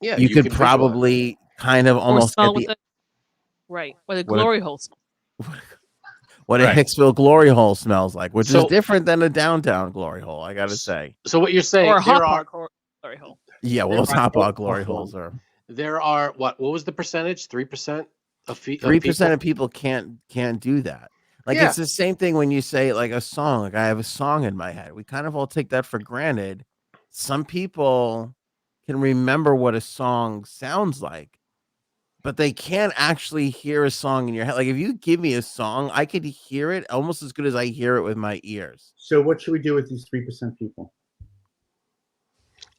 you could
can visualize.
probably kind of
Or
almost
smell
get
with right, with a
what a-
glory hole smell.
what a
Right.
Hicksville glory hole smells like, which is
So-
different than a downtown glory hole, I gotta say.
So what you're saying?
Or a hot
there are
pot glory hole.
Yeah, well, those hot pot glory holes are
there are what was the percentage? 3% of
3% of people can't do that. Like
Yeah.
it's the same thing when you say like a song. Like I have a song in my head. We kind of all take that for granted. Some people can remember what a song sounds like, but they can't actually hear a song in your head. Like if you give me a song, I could hear it almost as good as I hear it with my ears.
So what should we do with these 3% people?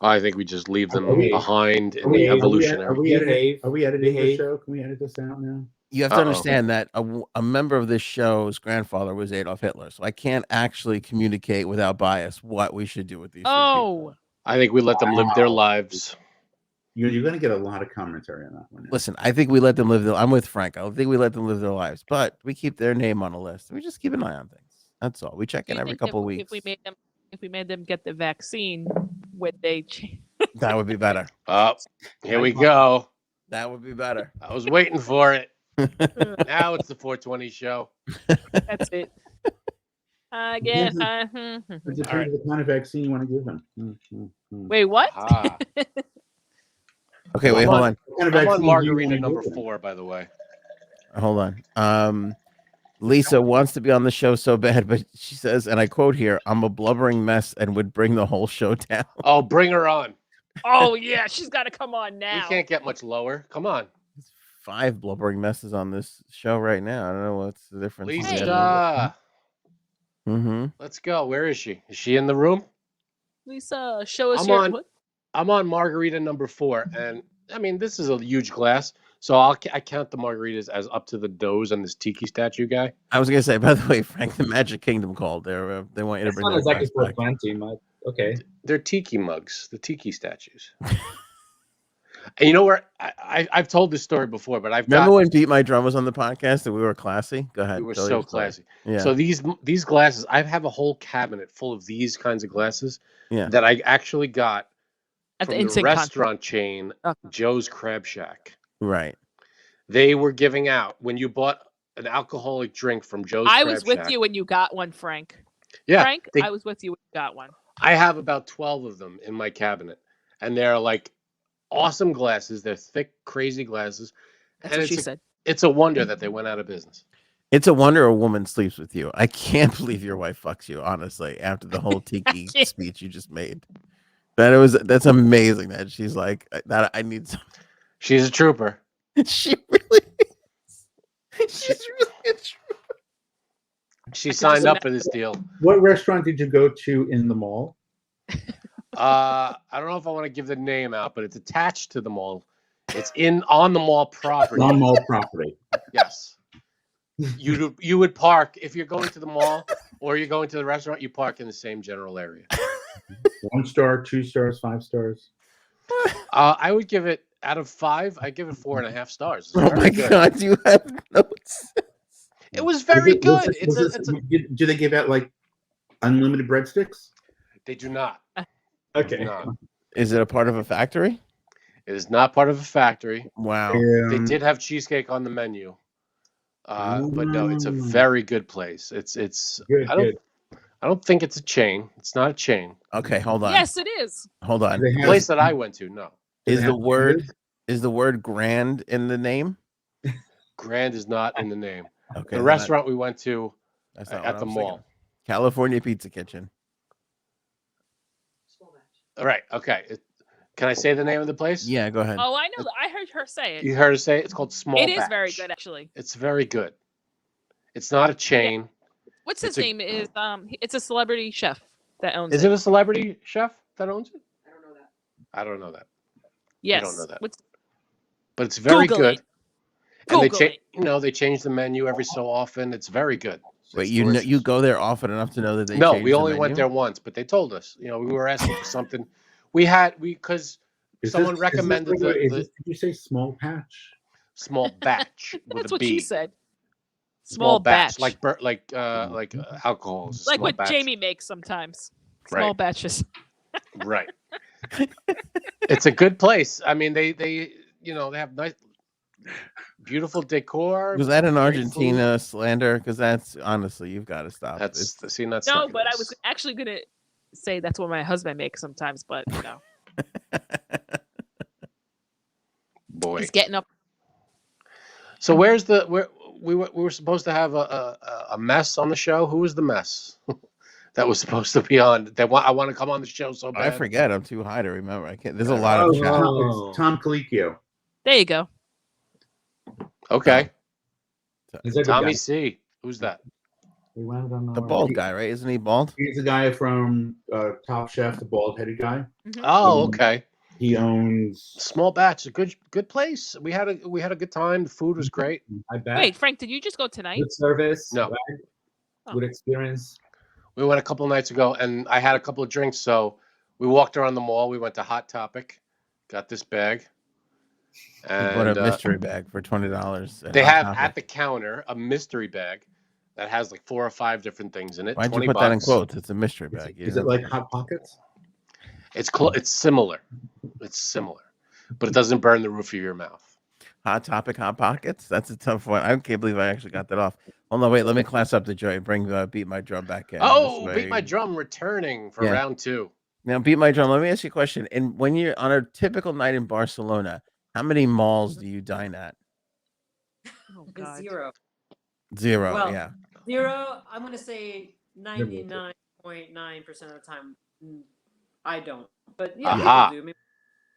I think we just leave them
Are we-
behind in
Are we,
the evolutionary.
are we
Behave.
editing, are we editing the
Behave.
show? Can we edit this out now?
You have to
Uh-oh.
understand that a member of this show's grandfather was Adolf Hitler, so I can't actually communicate without bias what we should do with these. three people.
Oh,
I think we let them live their lives.
You're going to get a lot of commentary on that one. now.
Listen, I think we let them live. I'm with Frank. I think we let them live their lives, but we keep their name on a list. We just keep an eye on things. That's all. We check
do
in
you
every
think
couple of
if
weeks.
if we made them get the vaccine, would they change?
That would be better.
Oh, here we go.
That would be better.
I was waiting for it. Now it's the 420 show.
That's it. I guess.
It depends on the kind of vaccine you want to give them.
Wait, what?
Ah.
Okay, wait, hold on.
What kind of
I'm on
vaccine do you
margarita
wanna
number
give them?
4, by the way.
Hold on. Lisa wants to be on the show so bad, but she says, and I quote here, "I'm a blubbering mess and would bring the whole show down."
Oh, bring her on.
Oh yeah, she's got to come on
We
now.
can't get much lower. Come on.
5 blubbering messes on this show right now. I don't know what's the difference.
Lisa.
Mm-hmm.
Let's go. Where is she? Is she in the room?
Lisa, show us
I'm
your.
on-
what?
I'm on margarita number 4, and I mean this is a huge glass, so I count the margaritas as up to the nose on this tiki statue guy.
I was gonna say, by the way, Frank, the Magic Kingdom called. They want you to
It's
bring
not
that
exactly
glass back.
420, but okay.
They're tiki mugs, the tiki statues. And you know where I've told this story before, but
Remember when Beat My Drum was on the podcast and we were classy? Go ahead.
we were
tell
so
your story.
classy.
Yeah.
So these glasses, I have a whole cabinet full of these kinds of glasses
Yeah.
that I actually got
At the
from the
instant contract.
restaurant chain
Okay.
Joe's Crab Shack.
Right.
They were giving out when you bought an alcoholic drink from Joe's
I
Crab
was with
Shack.
you when you got one, Frank.
Yeah,
Frank,
they-
I was with you when you got one.
I have about 12 of them in my cabinet, and they're like awesome glasses. They're thick, crazy glasses,
That's
and
what she said.
it's a wonder that they went out of business.
It's a wonder a woman sleeps with you. I can't believe your wife fucks you, honestly, after the whole tiki
can't.
speech you just made. That's amazing that she's like that. I need some.
She's a trooper.
She really is. She's really a trooper.
She
could
signed
just
up for this deal.
What restaurant did you go to in the mall?
I don't know if I want to give the name out, but it's attached to the mall. It's on the mall property.
On mall property.
Yes. You would park if you're going to the mall or you're going to the restaurant. You park in the same general area.
1 star, 2 stars, 5 stars.
I would give it out of 5. I give it 4.5 stars. It's
Oh
very
my
good.
god, you have notes.
It was very good.
Do they give out like unlimited breadsticks?
They do not.
Okay.
No.
Is it a part of a factory?
It is not part of a factory.
Wow.
They did have cheesecake on the menu, but no, it's a very good place. It's.
Good,
I don't think it's a chain. It's not a chain.
Okay, hold on.
Yes, it is.
Hold on.
They
The
have-
place that I went to, no.
Is
they
the
have
word grand in the name?
Grand is not in the name.
Okay.
The restaurant we went to
That's not
at
what
the
I was
mall.
thinking. California Pizza Kitchen.
All right. Okay. Can I say the name of the place?
Yeah, go ahead.
Oh, I know. I heard her say it.
You heard her say it? It's called Small
It is
Batch.
very good, actually.
It's very good. It's not a chain.
What's
It's
his
a-
name? Is it's a celebrity chef that owns
Is
it.
it a celebrity chef that owns it? I don't know that.
Yes.
don't know that.
What's
But it's very
Google
good.
it.
And
Google it.
they change the menu every so often. It's very good.
Wait,
It's
you
delicious.
go there often enough to know that they
No,
changed
we
the
only went
menu?
there once, but they told us. We were asking for something. Because someone recommended
did you say small patch?
small batch with
That's
a
what she
B.
said.
Small
batch.
like alcohol. Is a
Like
small
what
batch.
Jamie makes sometimes. Small
Right.
batches.
Right. It's a good place. I mean, they have nice, beautiful decor.
Was that an
great
Argentina slander? Because that's honestly, you've got to stop.
That's
It's-
that's
No,
not
but I
nice.
was actually gonna say that's what my husband makes sometimes, but
Boy.
he's getting up.
So where's where we were supposed to have a mess on the show? Who was the mess that was supposed to be on? I want to come on the show so bad.
I forget. I'm too high to remember. I can't. There's a lot of chat.
It's Tom Colicchio.
There you go.
Okay.
He's a good
Tommy
guy.
C. Who's that?
We went on
The bald guy, right? Isn't he bald?
He's the guy from Top Chef, the bald-headed guy.
Oh, okay.
He owns
Small batch, a good place. We had a good time. The food was great.
I bet.
Wait, Frank, did you just go tonight?
Good service.
No.
Right?
Oh.
Good experience.
We went a couple of nights ago, and I had a couple of drinks, so we walked around the mall. We went to Hot Topic, got this bag,
He bought
and
a mystery bag for $20.
they have at the counter a mystery bag that has like 4 or 5 different things in it.
Why'd you
$20.
put that in quotes? It's a mystery bag.
Is it like Hot Pockets?
It's similar. It's similar, but it doesn't burn the roof of your mouth.
Hot Topic, Hot Pockets? That's a tough one. I can't believe I actually got that off. Hold on, wait. Let me class up the joint. Bring Beat My Drum back in.
Oh,
This
Beat
way.
My Drum returning for
Yeah.
round 2.
Now, Beat My Drum. Let me ask you a question. And when you're on a typical night in Barcelona, how many malls do you dine at?
Oh God.
Zero.
Zero.
Well,
Yeah.
Zero. I'm gonna say 99.9% of the time. I don't. But yeah,
Aha.
people do. I mean,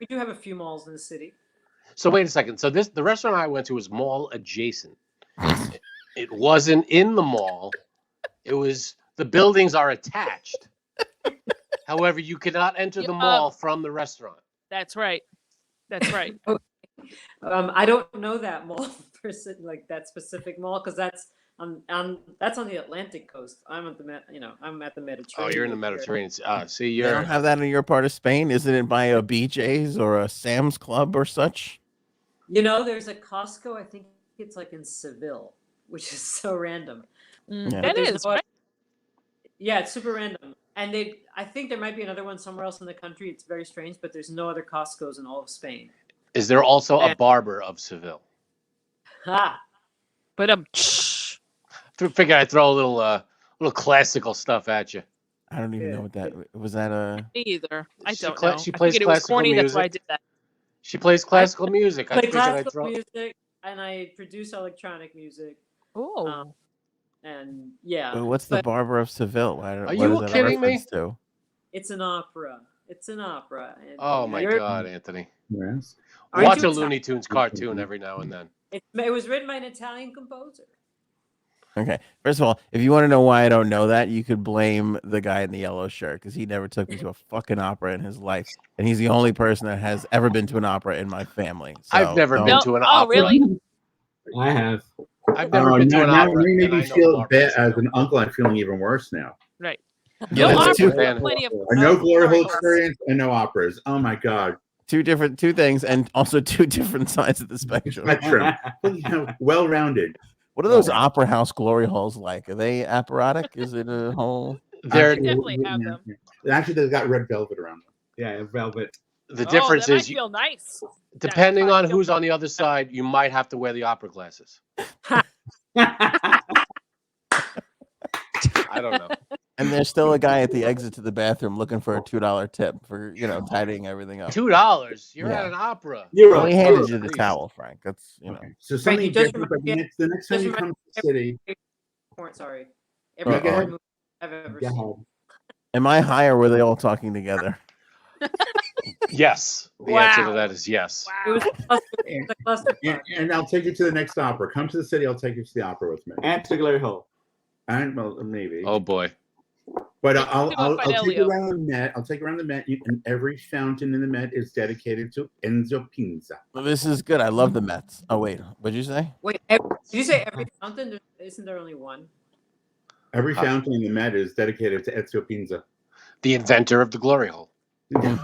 we do have a few malls in the city.
So wait a second. So the restaurant I went to was mall adjacent. It wasn't in the mall. It was the buildings are attached. However, you cannot enter the mall from the restaurant.
That's right. That's right.
I don't know that mall person, like that specific mall, because that's on the Atlantic coast. I'm at the Mediterranean.
Oh, you're in the Mediterranean. See,
You
you're
don't have that in your part of Spain? Isn't it by a BJ's or a Sam's Club or such?
There's a Costco. I think it's like in Seville, which is so random.
Yeah.
That
There's
is.
no-
Right?
Yeah, it's super random. And I think there might be another one somewhere else in the country. It's very strange, but there's no other Costco's in all of Spain.
Is there also a barber of Seville?
Ha!
But
Figure I'd throw a little classical stuff at you.
I don't even know what that was. That
me either. I
She
don't
cla-
know.
she
I
plays
figured it was
classical
corny. That's why I
music.
did that.
She plays classical music. I
Play
figured I'd
classical
throw.
music, and I produce electronic music.
Oh.
And yeah,
But what's the
but
Barber of Seville? What
you
is that a
kidding me?
reference to?
it's an opera. It's an opera. And
Oh my
you're-
God, Anthony!
Yes.
Aren't
Watch
you
a Looney Tunes cartoon every now and then.
It was written by an Italian composer.
Okay. First of all, if you want to know why I don't know that, you could blame the guy in the yellow shirt because he never took me to a fucking opera in his life, and he's the only person that has ever been to an opera in my family. So,
I've never been
No.
to an
Oh,
opera.
really?
I have.
I've never been to an
now
opera.
you made
and
me
I know
feel
Barbara
bad as
Seville.
an uncle. I'm feeling even worse now.
Right.
Yeah,
No
that's
opera,
two-
but plenty of.
I know glory hole
holes.
experience and no operas. Oh my God.
two things, and also two different sides of the spectrum.
Spectrum. Well-rounded.
What are those opera house glory holes like? Are they apparatic? Is it a whole?
They're
definitely have them.
Actually, they've got red velvet around them.
Yeah, velvet.
the difference
that
is
might feel nice.
depending
That
on
might
who's
feel-
on the other side, you might have to wear the opera glasses. I don't know.
And there's still a guy at the exit to the bathroom looking for a $2 tip for tidying everything up.
$2. You're
Yeah.
at an opera.
Well, he handed
Oh,
you the
please.
towel, Frank. That's
Okay. So
Frank, you
something
just
different, but
remind me-
the next time you
just
come to the city,
Sorry. Every
Uh-oh.
horror movie I've ever
go
seen.
ahead.
Am I high or were they all talking together?
Yes. The answer to
Wow.
that is yes.
It was a cluster.
And I'll take you to the next opera. Come to the city. I'll take you to the opera with me.
And to Glory Hole.
And well, maybe.
Oh boy.
But
Let's
I'll
do a
take you
Fidelio.
around the Met. I'll take you around the Met, and every fountain in the Met is dedicated to Enzo Pinza.
Well, this is good. I love the Mets. Oh wait, what'd you say?
Wait, did you say every fountain? Isn't there only one?
Every fountain in the Met is dedicated to Ezio Pinza.
The inventor of the glory hole.
Damn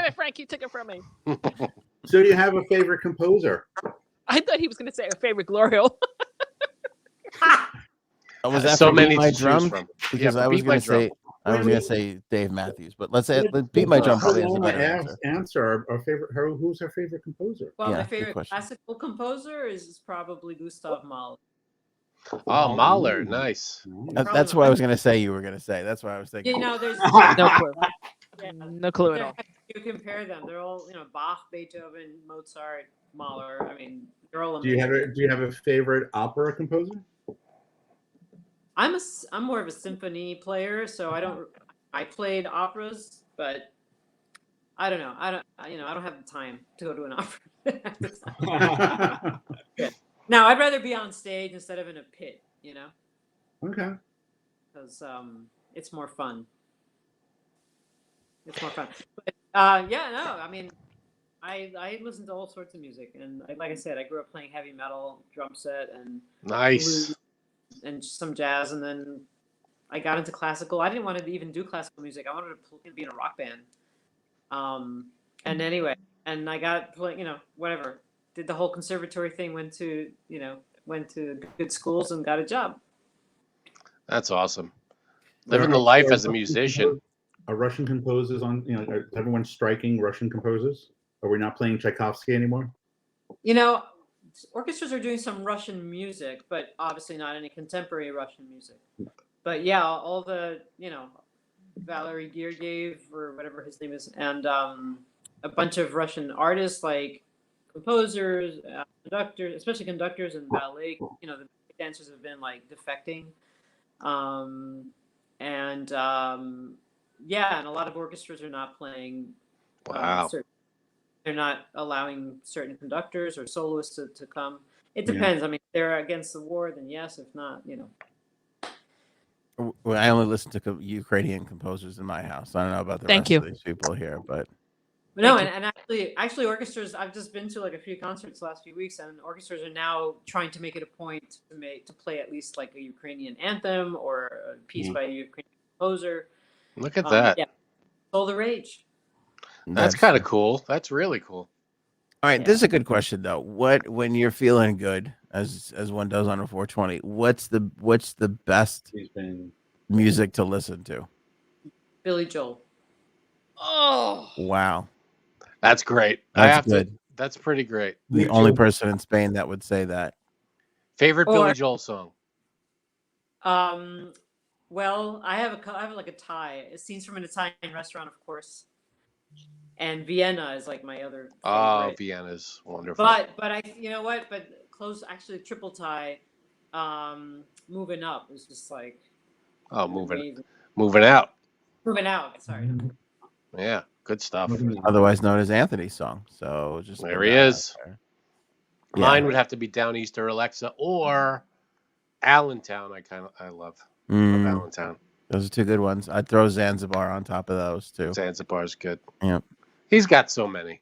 it, Frank! You took it from me.
So do you have a favorite composer?
I thought he was going to say a favorite glory hole.
I was after
so many
Beat My
to choose
Drum
from.
because
Yeah,
I was
Beat My
going to say Dave Matthews, but let's Beat My Drum probably has a better answer.
Our favorite. Who's our favorite composer?
Well,
Yeah,
my
good
favorite
question.
classical composer is probably Gustav Mahler.
Oh, Mahler, nice.
That's what I was going to say. You were going to say. That's what I was thinking.
You know, there's
No clue.
yeah,
No clue at all.
you compare them. They're all, you know, Bach, Beethoven, Mozart, Mahler. I mean, they're all
Do
amazing.
you have a favorite opera composer?
I'm more of a symphony player, so I played operas, but I don't know. I don't have the time to go to an opera. Now, I'd rather be on stage instead of in a pit, you know?
Okay.
Because it's more fun. It's more fun. But, yeah, no, I mean, I listen to all sorts of music, and like I said, I grew up playing heavy metal, drum set, and
Nice.
blues, and some jazz, and then I got into classical. I didn't want to even do classical music. I wanted to be in a rock band. And anyway, and I got whatever. Did the whole conservatory thing. Went to good schools and got a job.
That's awesome. Living the life as a musician.
Are Russian composers on? Is everyone striking Russian composers? Are we not playing Tchaikovsky anymore?
Orchestras are doing some Russian music, but obviously not any contemporary Russian music. But yeah, all the Valery Gergiev or whatever his name is, and a bunch of Russian artists like composers, conductors, especially conductors and ballet. The dancers have been like defecting, and a lot of orchestras are not playing.
Wow.
They're not allowing certain conductors or soloists to come. It depends. I mean, if they're against the war, then yes. If not,
Well, I only listen to Ukrainian composers in my house. I don't know about the rest of these people here, but
no. And actually, orchestras. I've just been to like a few concerts the last few weeks, and orchestras are now trying to make it a point to play at least like a Ukrainian anthem or a piece by a Ukrainian composer.
Look at that.
Yeah, all the rage.
That's kind of cool. That's really cool.
All right, this is a good question though. When you're feeling good, as one does on a 420, what's the best music to listen to?
Billy Joel.
Oh
wow,
that's great.
That's good.
That's pretty great.
The only person in Spain that would say that.
Favorite Billy Joel song?
Well, I have like a tie. Scenes from an Italian Restaurant, of course. And Vienna is like my other favorite.
Oh, Vienna's wonderful.
But close, actually triple tie. Moving Up is just like
moving out.
Moving Out. Sorry.
Yeah, good stuff.
Otherwise known as Anthony's song. So just
there he is. Mine would have to be Down East or Alexa or Allentown. I love Allentown.
Those are two good ones. I'd throw Zanzibar on top of those too.
Zanzibar's good.
Yeah.
He's got so many.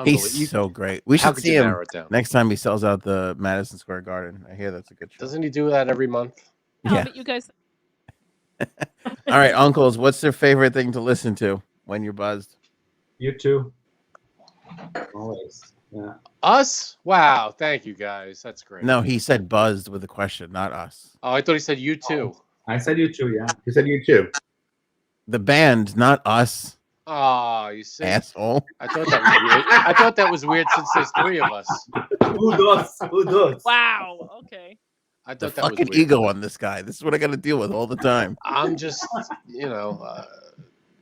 He's so great. We should see him next time he sells out the Madison Square Garden. I hear that's a good show.
Doesn't he do that every month?
Yeah.
But you guys.
All right, uncles, what's their favorite thing to listen to when you're buzzed?
You too. Always. Yeah.
Us? Wow. Thank you, guys. That's great.
No, he said buzzed with a question, not us.
Oh, I thought he said you too.
I said you too, yeah.
He said you too.
The band, not us.
Oh, you see,
asshole.
I thought that was weird. I thought that was weird since there's three of us.
Who does?
Wow. Okay.
I thought
The
that
fucking
was weird.
ego on this guy. This is what I got to deal with all the time.
I'm just,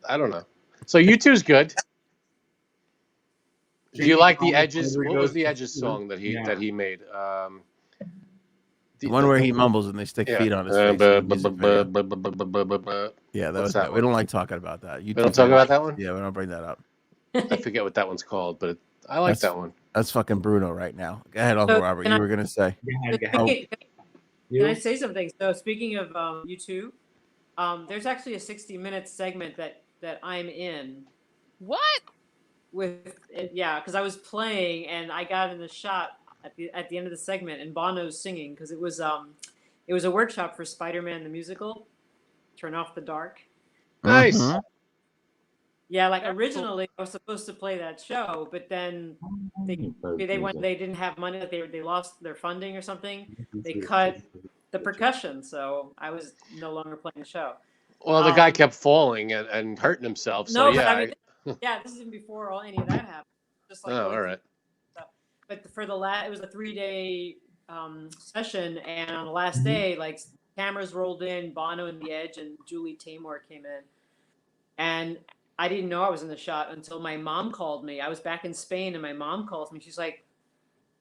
I don't know. So you two's good. Do you like the Edges? What was the Edges song that he made?
The one where he mumbles and they stick feet on his face. Yeah, that was that. We don't like talking about that.
We don't talk about that one?
Yeah, we don't bring that up.
I forget what that one's called, but I like that one.
That's fucking Bruno right now. Go ahead, Uncle Robert. You were going to say.
Can I say something? So speaking of U2, there's actually a 60-minute segment that I'm in.
What?
Because I was playing and I got in the shot at the end of the segment and Bono's singing because it was It was a workshop for Spider-Man the musical. Turn Off the Dark.
Nice.
Mhm.
Yeah, like originally I was supposed to play that show, but then they didn't have money. Like they lost their funding or something. They cut the percussion, so I was no longer playing the show.
Well, the guy kept falling and hurting himself. So
No,
yeah.
but I mean, yeah, this is even before any of that happened. Just like
all right.
stuff. But for it was a 3-day session, and on the last day, like cameras rolled in, Bono and the Edge and Julie Taymor came in, and I didn't know I was in the shot until my mom called me. I was back in Spain, and my mom calls me. She's like,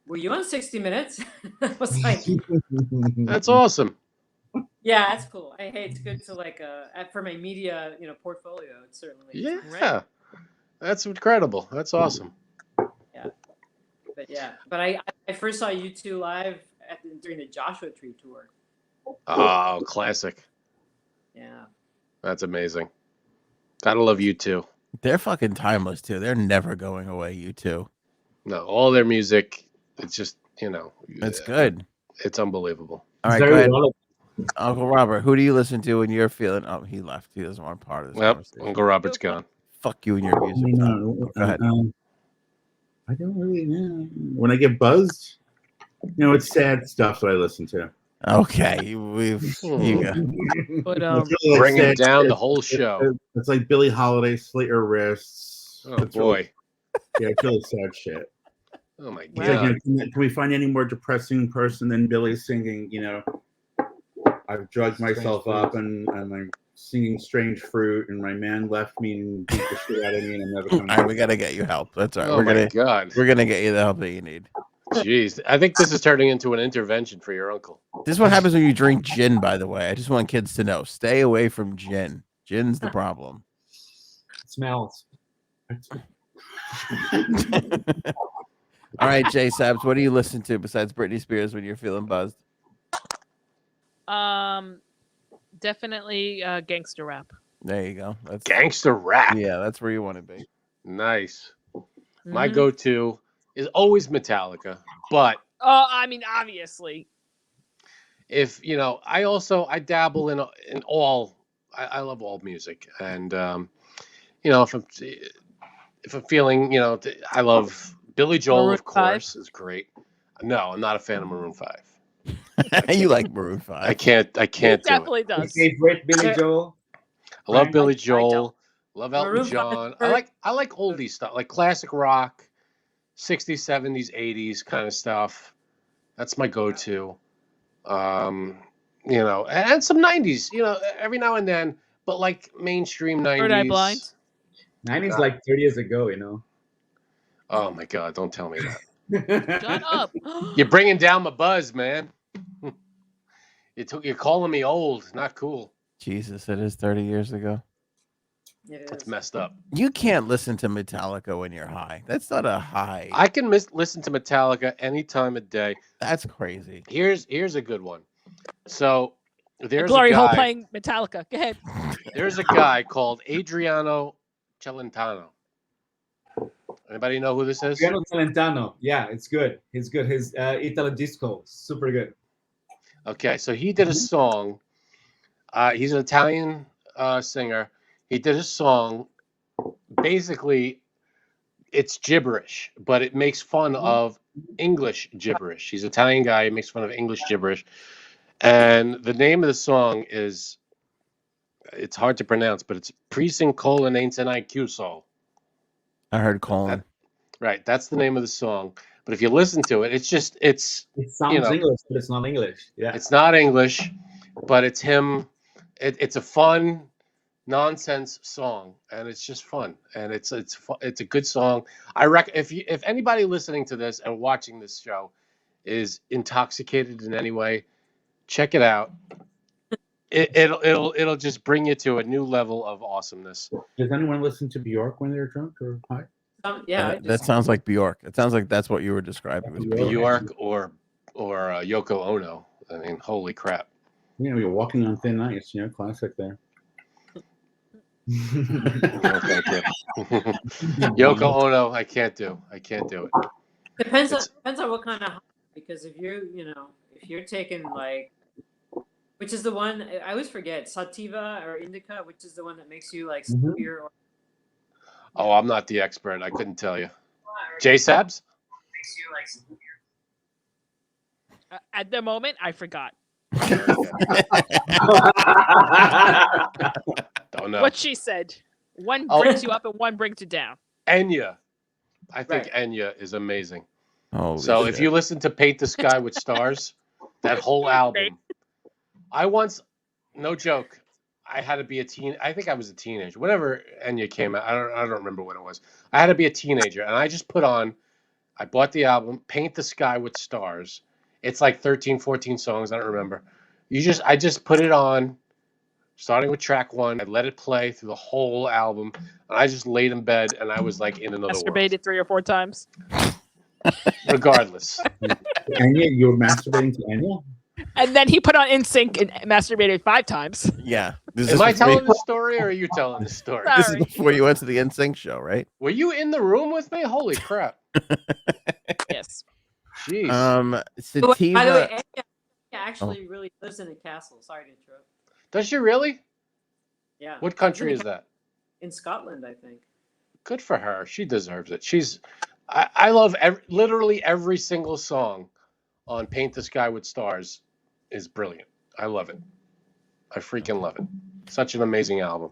"Were you on 60 Minutes?" I was like,
"That's awesome."
Yeah, that's cool. Hey, it's good to like for my media, portfolio. It's certainly
yeah, that's incredible. That's awesome.
Yeah, but I first saw you two live during the Joshua Tree tour.
Oh, classic.
Yeah,
that's amazing. Gotta love U2.
They're fucking timeless too. They're never going away. U2.
No, all their music. It's just
it's good.
It's unbelievable.
All right, go ahead. Uncle Robert, who do you listen to when you're feeling? Oh, he left. He doesn't want part of this conversation.
Uncle Robert's gone.
Fuck you and your music. Go ahead.
I don't really know. When I get buzzed, it's sad stuff that I listen to.
Okay, you go.
But
really
bringing down the whole show.
It's like Billie Holiday, Slit Your Wrists.
Oh boy.
It's really sad shit.
Oh my
God.
God.
Can we find any more depressing person than Billie singing, I've drugged myself up and I'm singing Strange Fruit and my man left me and beat the shit out of me and I'm never coming back.
All right, we gotta get you help. That's all right.
Oh my God.
We're gonna get you the help that you need.
Jeez, I think this is turning into an intervention for your uncle.
This is what happens when you drink gin, by the way. I just want kids to know. Stay away from gin. Gin's the problem.
It smells.
All right, Jay Sabs, what do you listen to besides Britney Spears when you're feeling buzzed?
Definitely gangster rap.
There you go. That's
gangster rap.
Yeah, that's where you want to be.
Nice. My go-to is always Metallica, but
I mean, obviously.
If I dabble in all. I love all music, and if I'm feeling, I love Billy Joel,
Maroon
of course, 5? Is great. No, I'm not a fan of Maroon 5.
You like Maroon 5?
I can't
He
do it.
definitely does.
Favorite Billy Joel.
I love Billy Joel. Love Elton
Maroon
John.
5.
I like oldie stuff, like classic rock, 60s, 70s, 80s kind of stuff. That's my go-to. And some 90s, every now and then, but like mainstream 90s.
Third Eye Blind.
90s like 30 years ago,
Oh my God, don't tell me that.
Shut up.
You're bringing down my buzz, man. You're calling me old. Not cool.
Jesus, it is 30 years ago.
it is.
That's messed up.
You can't listen to Metallica when you're high. That's not a high.
I can listen to Metallica any time of day.
That's crazy.
Here's a good one. So there's
Glory
a
hole
guy.
playing Metallica. Go ahead.
There's a guy called Adriano Celentano. Anybody know who this is?
Adriano Celentano. Yeah, it's good. He's good. His Italo disco, super good.
Okay, so he did a song. He's an Italian singer. He did a song. Basically, it's gibberish, but it makes fun of English gibberish. He's an Italian guy. He makes fun of English gibberish. And the name of the song is, it's hard to pronounce, but it's Presin colon ain't an IQ.
I heard Colin.
Right, that's the name of the song. But if you listen to it, it
sounds English, but it's not English. Yeah,
it's not English, but it's him. It's a fun, nonsense song, and it's just fun, and it's a good song. I reckon if anybody listening to this and watching this show is intoxicated in any way, check it out. It'll just bring you to a new level of awasomeness.
Does anyone listen to Bjork when they're drunk or high?
That sounds like Bjork. It sounds like that's what you were describing. Was
Bjork or Yoko Ono. I mean, holy crap!
You're walking on thin ice. Classic there.
No, thank you. Yoko Ono, I can't do it.
Depends on what kind of high, because if you're taking like Which is the one I always forget, sativa or indica, which is the one that makes you like
Mhm.
sleepier or
Oh, I'm not the expert. I couldn't tell you. J Sabs?
At the moment, I forgot.
Don't know.
What she said. One
Oh.
brings you up and one brings you down.
Enya. I think
Right.
Enya is amazing.
Holy
So
shit.
if you listen to Paint the Sky with Stars, that whole album, I once, no joke, I had to be I think I was a teenager. Whenever Enya came out, I don't remember what it was. I had to be a teenager, and I just I bought the album, Paint the Sky with Stars. It's like 13, 14 songs, I don't remember. I just put it on, starting with track 1. I let it play through the whole album, and I just laid in bed, and I was like in another
Masturbated
world.
3 or 4 times.
Regardless.
Enya, you were masturbating to Enya?
And then he put on NSYNC and masturbated 5 times.
Yeah.
Am I telling the story, or are you telling the story?
This is
Sorry.
before you went to the NSYNC show, right?
Were you in the room with me? Holy crap.
Yes.
Jeez.
Sativa.
By the way, Enya actually really lives in a castle. Sorry to interrupt.
Does she really?
Yeah.
What country is that?
In Scotland, I think.
Good for her. She deserves it. I love literally every single song on Paint the Sky with Stars is brilliant. I love it. I freaking love it. Such an amazing album.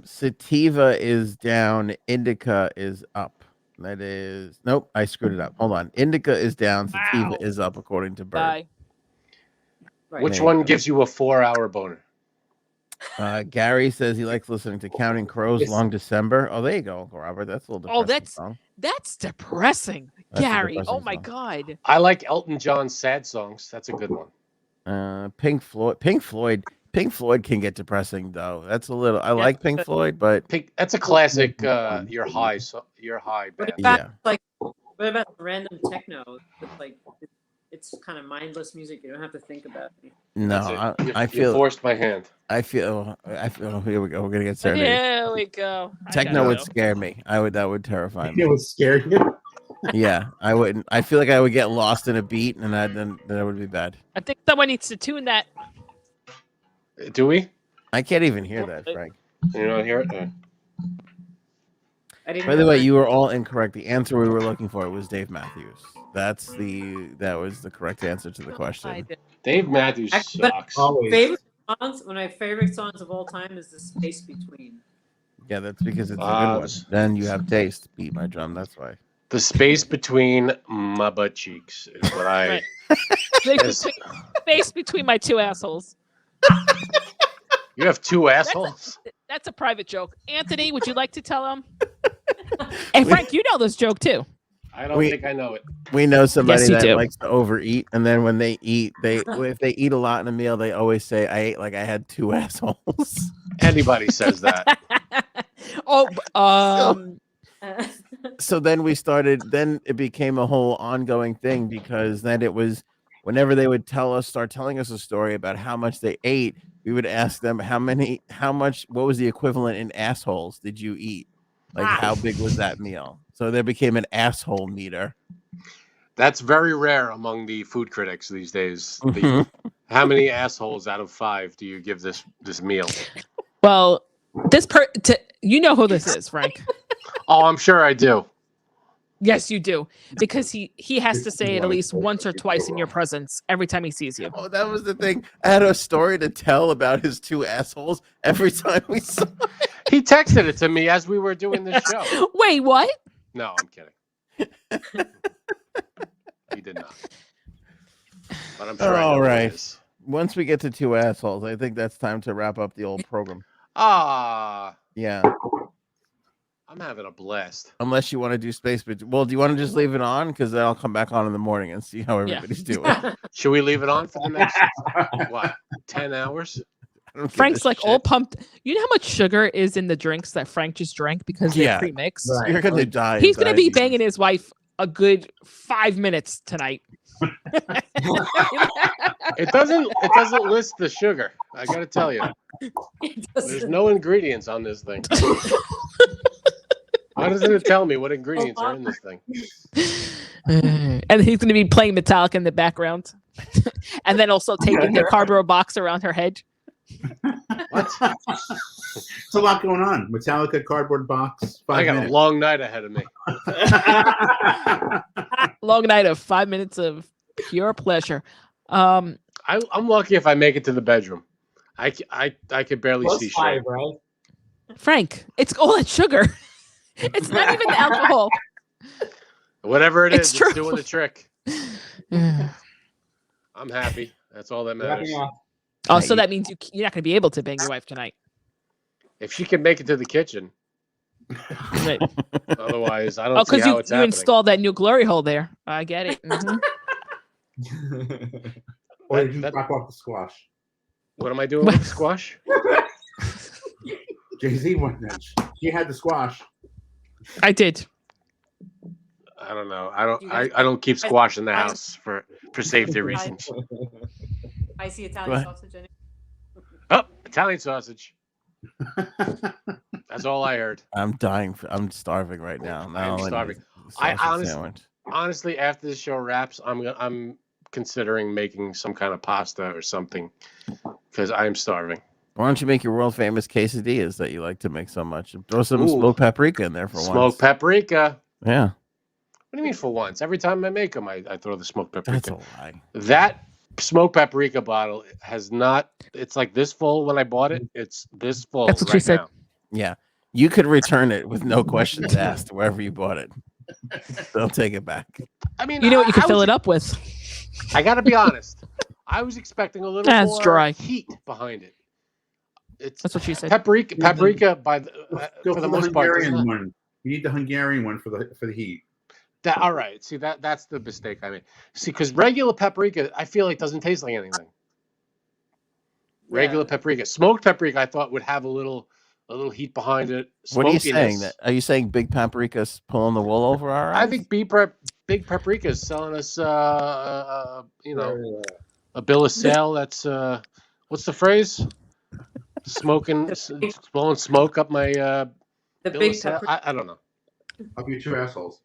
Sativa is down. Indica is up. That is nope. I screwed it up. Hold on. Indica is down. Sativa
Wow.
is up according to Bird.
Bye.
Right.
Which
There you
one
go.
gives you a 4-hour boner?
Gary says he likes listening to Counting Crows,
Yes.
Long December. Oh, there you go, Uncle Robert. That's a little
Oh,
depressing
that's-
song.
That's depressing.
That's a
Gary.
depressing
Oh my
song.
God.
I like Elton John's sad songs. That's a good one.
Pink Floyd can get depressing though. That's a little. I like Pink Floyd, but
That's a classic. You're high. So you're high
What
band.
about
yeah.
what about random techno? It's like it's kind of mindless music. You don't have to think about it.
No,
That's it.
I
You
feel.
forced my hand.
I feel. Here we go. We're gonna get started.
Here we go. I
Techno
gotta
would
go.
scare me. That would terrify
It
me.
would scare you.
Yeah, I wouldn't. I feel like I would get lost in a beat, and then that would be bad.
I think someone needs to tune that.
Do we?
I can't even hear that, Frank.
You don't hear it?
I didn't
By the
know
way,
that.
you were all incorrect. The answer we were looking for was Dave Matthews. That was the correct answer to the
I
question.
did.
Dave Matthews
Actually,
sucks.
Always.
favorite songs. One of my favorite songs of all time is "The Space Between."
Yeah, that's because it's a
Ah,
good one. Then you have taste. Beat my drum. That's why.
The space between my butt cheeks is what I.
Right. Space between my 2 assholes.
You have 2 assholes.
That's a private joke. Anthony, would you like to tell him? Hey, Frank, you know this joke too.
I don't
We-
think I know it.
We know somebody
Yes, you
that
do.
likes to overeat, and then when they eat, if they eat a lot in a meal, they always say, "I ate like I had 2 assholes."
Anybody says that.
So then we started. Then it became a whole ongoing thing because then it was whenever they would start telling us a story about how much they ate, we would ask them how much, what was the equivalent in assholes did you eat? Like how big was that meal? So there became an asshole meter.
That's very rare among the food critics these days.
Mhm.
How many assholes out of 5 do you give this meal?
Well, you know who this is, Frank.
Oh, I'm sure I do.
Yes, you do, because he has to say it at least once or twice in your presence every time he sees you.
Oh, that was the thing. I had a story to tell about his 2 assholes every time we saw.
He texted it to me as we were doing this show.
Wait, what?
No, I'm kidding. He did not. But I'm sure I know
All
what it
right.
is.
Once we get to 2 assholes, I think that's time to wrap up the old program.
Ah,
Yeah.
I'm having a blast.
Unless you want to do space, but well, do you want to just leave it on? Because then I'll come back on in the morning and see how everybody's doing.
Should we leave it on for the next, what, 10 hours?
I don't give
Frank's
a
like
shit.
all pumped. You know how much sugar is in the drinks that Frank just drank because they're
Yeah.
pre-mixed?
Right.
You're gonna die.
He's gonna be
inside.
banging his wife a good 5 minutes tonight.
It doesn't list the sugar. I gotta tell you,
It
there's
doesn't-
no ingredients on this thing. Why doesn't it tell me what ingredients are in this thing?
And he's gonna be playing Metallica in the background. And then also taking the cardboard box around her head.
What?
It's a lot going on. Metallica cardboard box.
I got a long night ahead of me.
Long night of 5 minutes of pure pleasure.
I'm lucky if I make it to the bedroom. I could barely see
+5,
straight.
right?
Frank, it's all that sugar. It's not even the alcohol.
Whatever it
It's
is,
true.
it's doing the trick. I'm happy. That's all that matters.
Wrapping up.
Oh, so that means you're not going to be able to bang your wife tonight.
If she can make it to the kitchen.
Right.
Otherwise, I
Oh,
don't see
because
how
you
it's happening.
installed that new glory hole there. I get it. Mhm.
Or did you drop off the squash?
What am I doing with the squash?
Jay-Z went there. She had the squash.
I did.
I don't know. I don't keep squash in the house for safety reasons.
I see
Go
Italian
ahead.
sausage in it.
Oh, Italian sausage. That's all I heard.
I'm dying. I'm starving right now.
I'm starving. Honestly, after this show wraps, I'm considering making some kind of pasta or something because I'm starving.
Why don't you make your world famous quesadillas that you like to make so much? Throw some
Ooh.
smoked paprika in there for once.
Smoked paprika.
Yeah,
What do you mean for once? Every time I make them, I throw the smoked
that's
paprika.
a lie.
That smoked paprika bottle has not. It's like this full when I bought it. It's this full.
That's what
right
she said.
now.
Yeah, you could return it with no questions asked wherever you bought it. They'll take it back.
I mean,
You know what you
I
can fill
was-
it up with?
I got to be honest. I was expecting a little
That's
more
dry.
heat behind it. It's
That's what she said.
paprika by the,
Go
for the most part. does
Hungarian
not-
one. You need the Hungarian one for the heat.
That all right. See that's the mistake I made. See, because regular paprika, I feel like doesn't taste like anything. Regular paprika, smoked paprika, I thought would have a little heat behind it.
What are you saying?
smokiness.
Are you saying Big Paprika's pulling the wool over our eyes?
I think Big Paprika is selling us, a bill of sale. That's what's the phrase? Smoking, blowing smoke up my
The
bill of
big
sale.
pepper.
I don't know.
I'll be 2 assholes.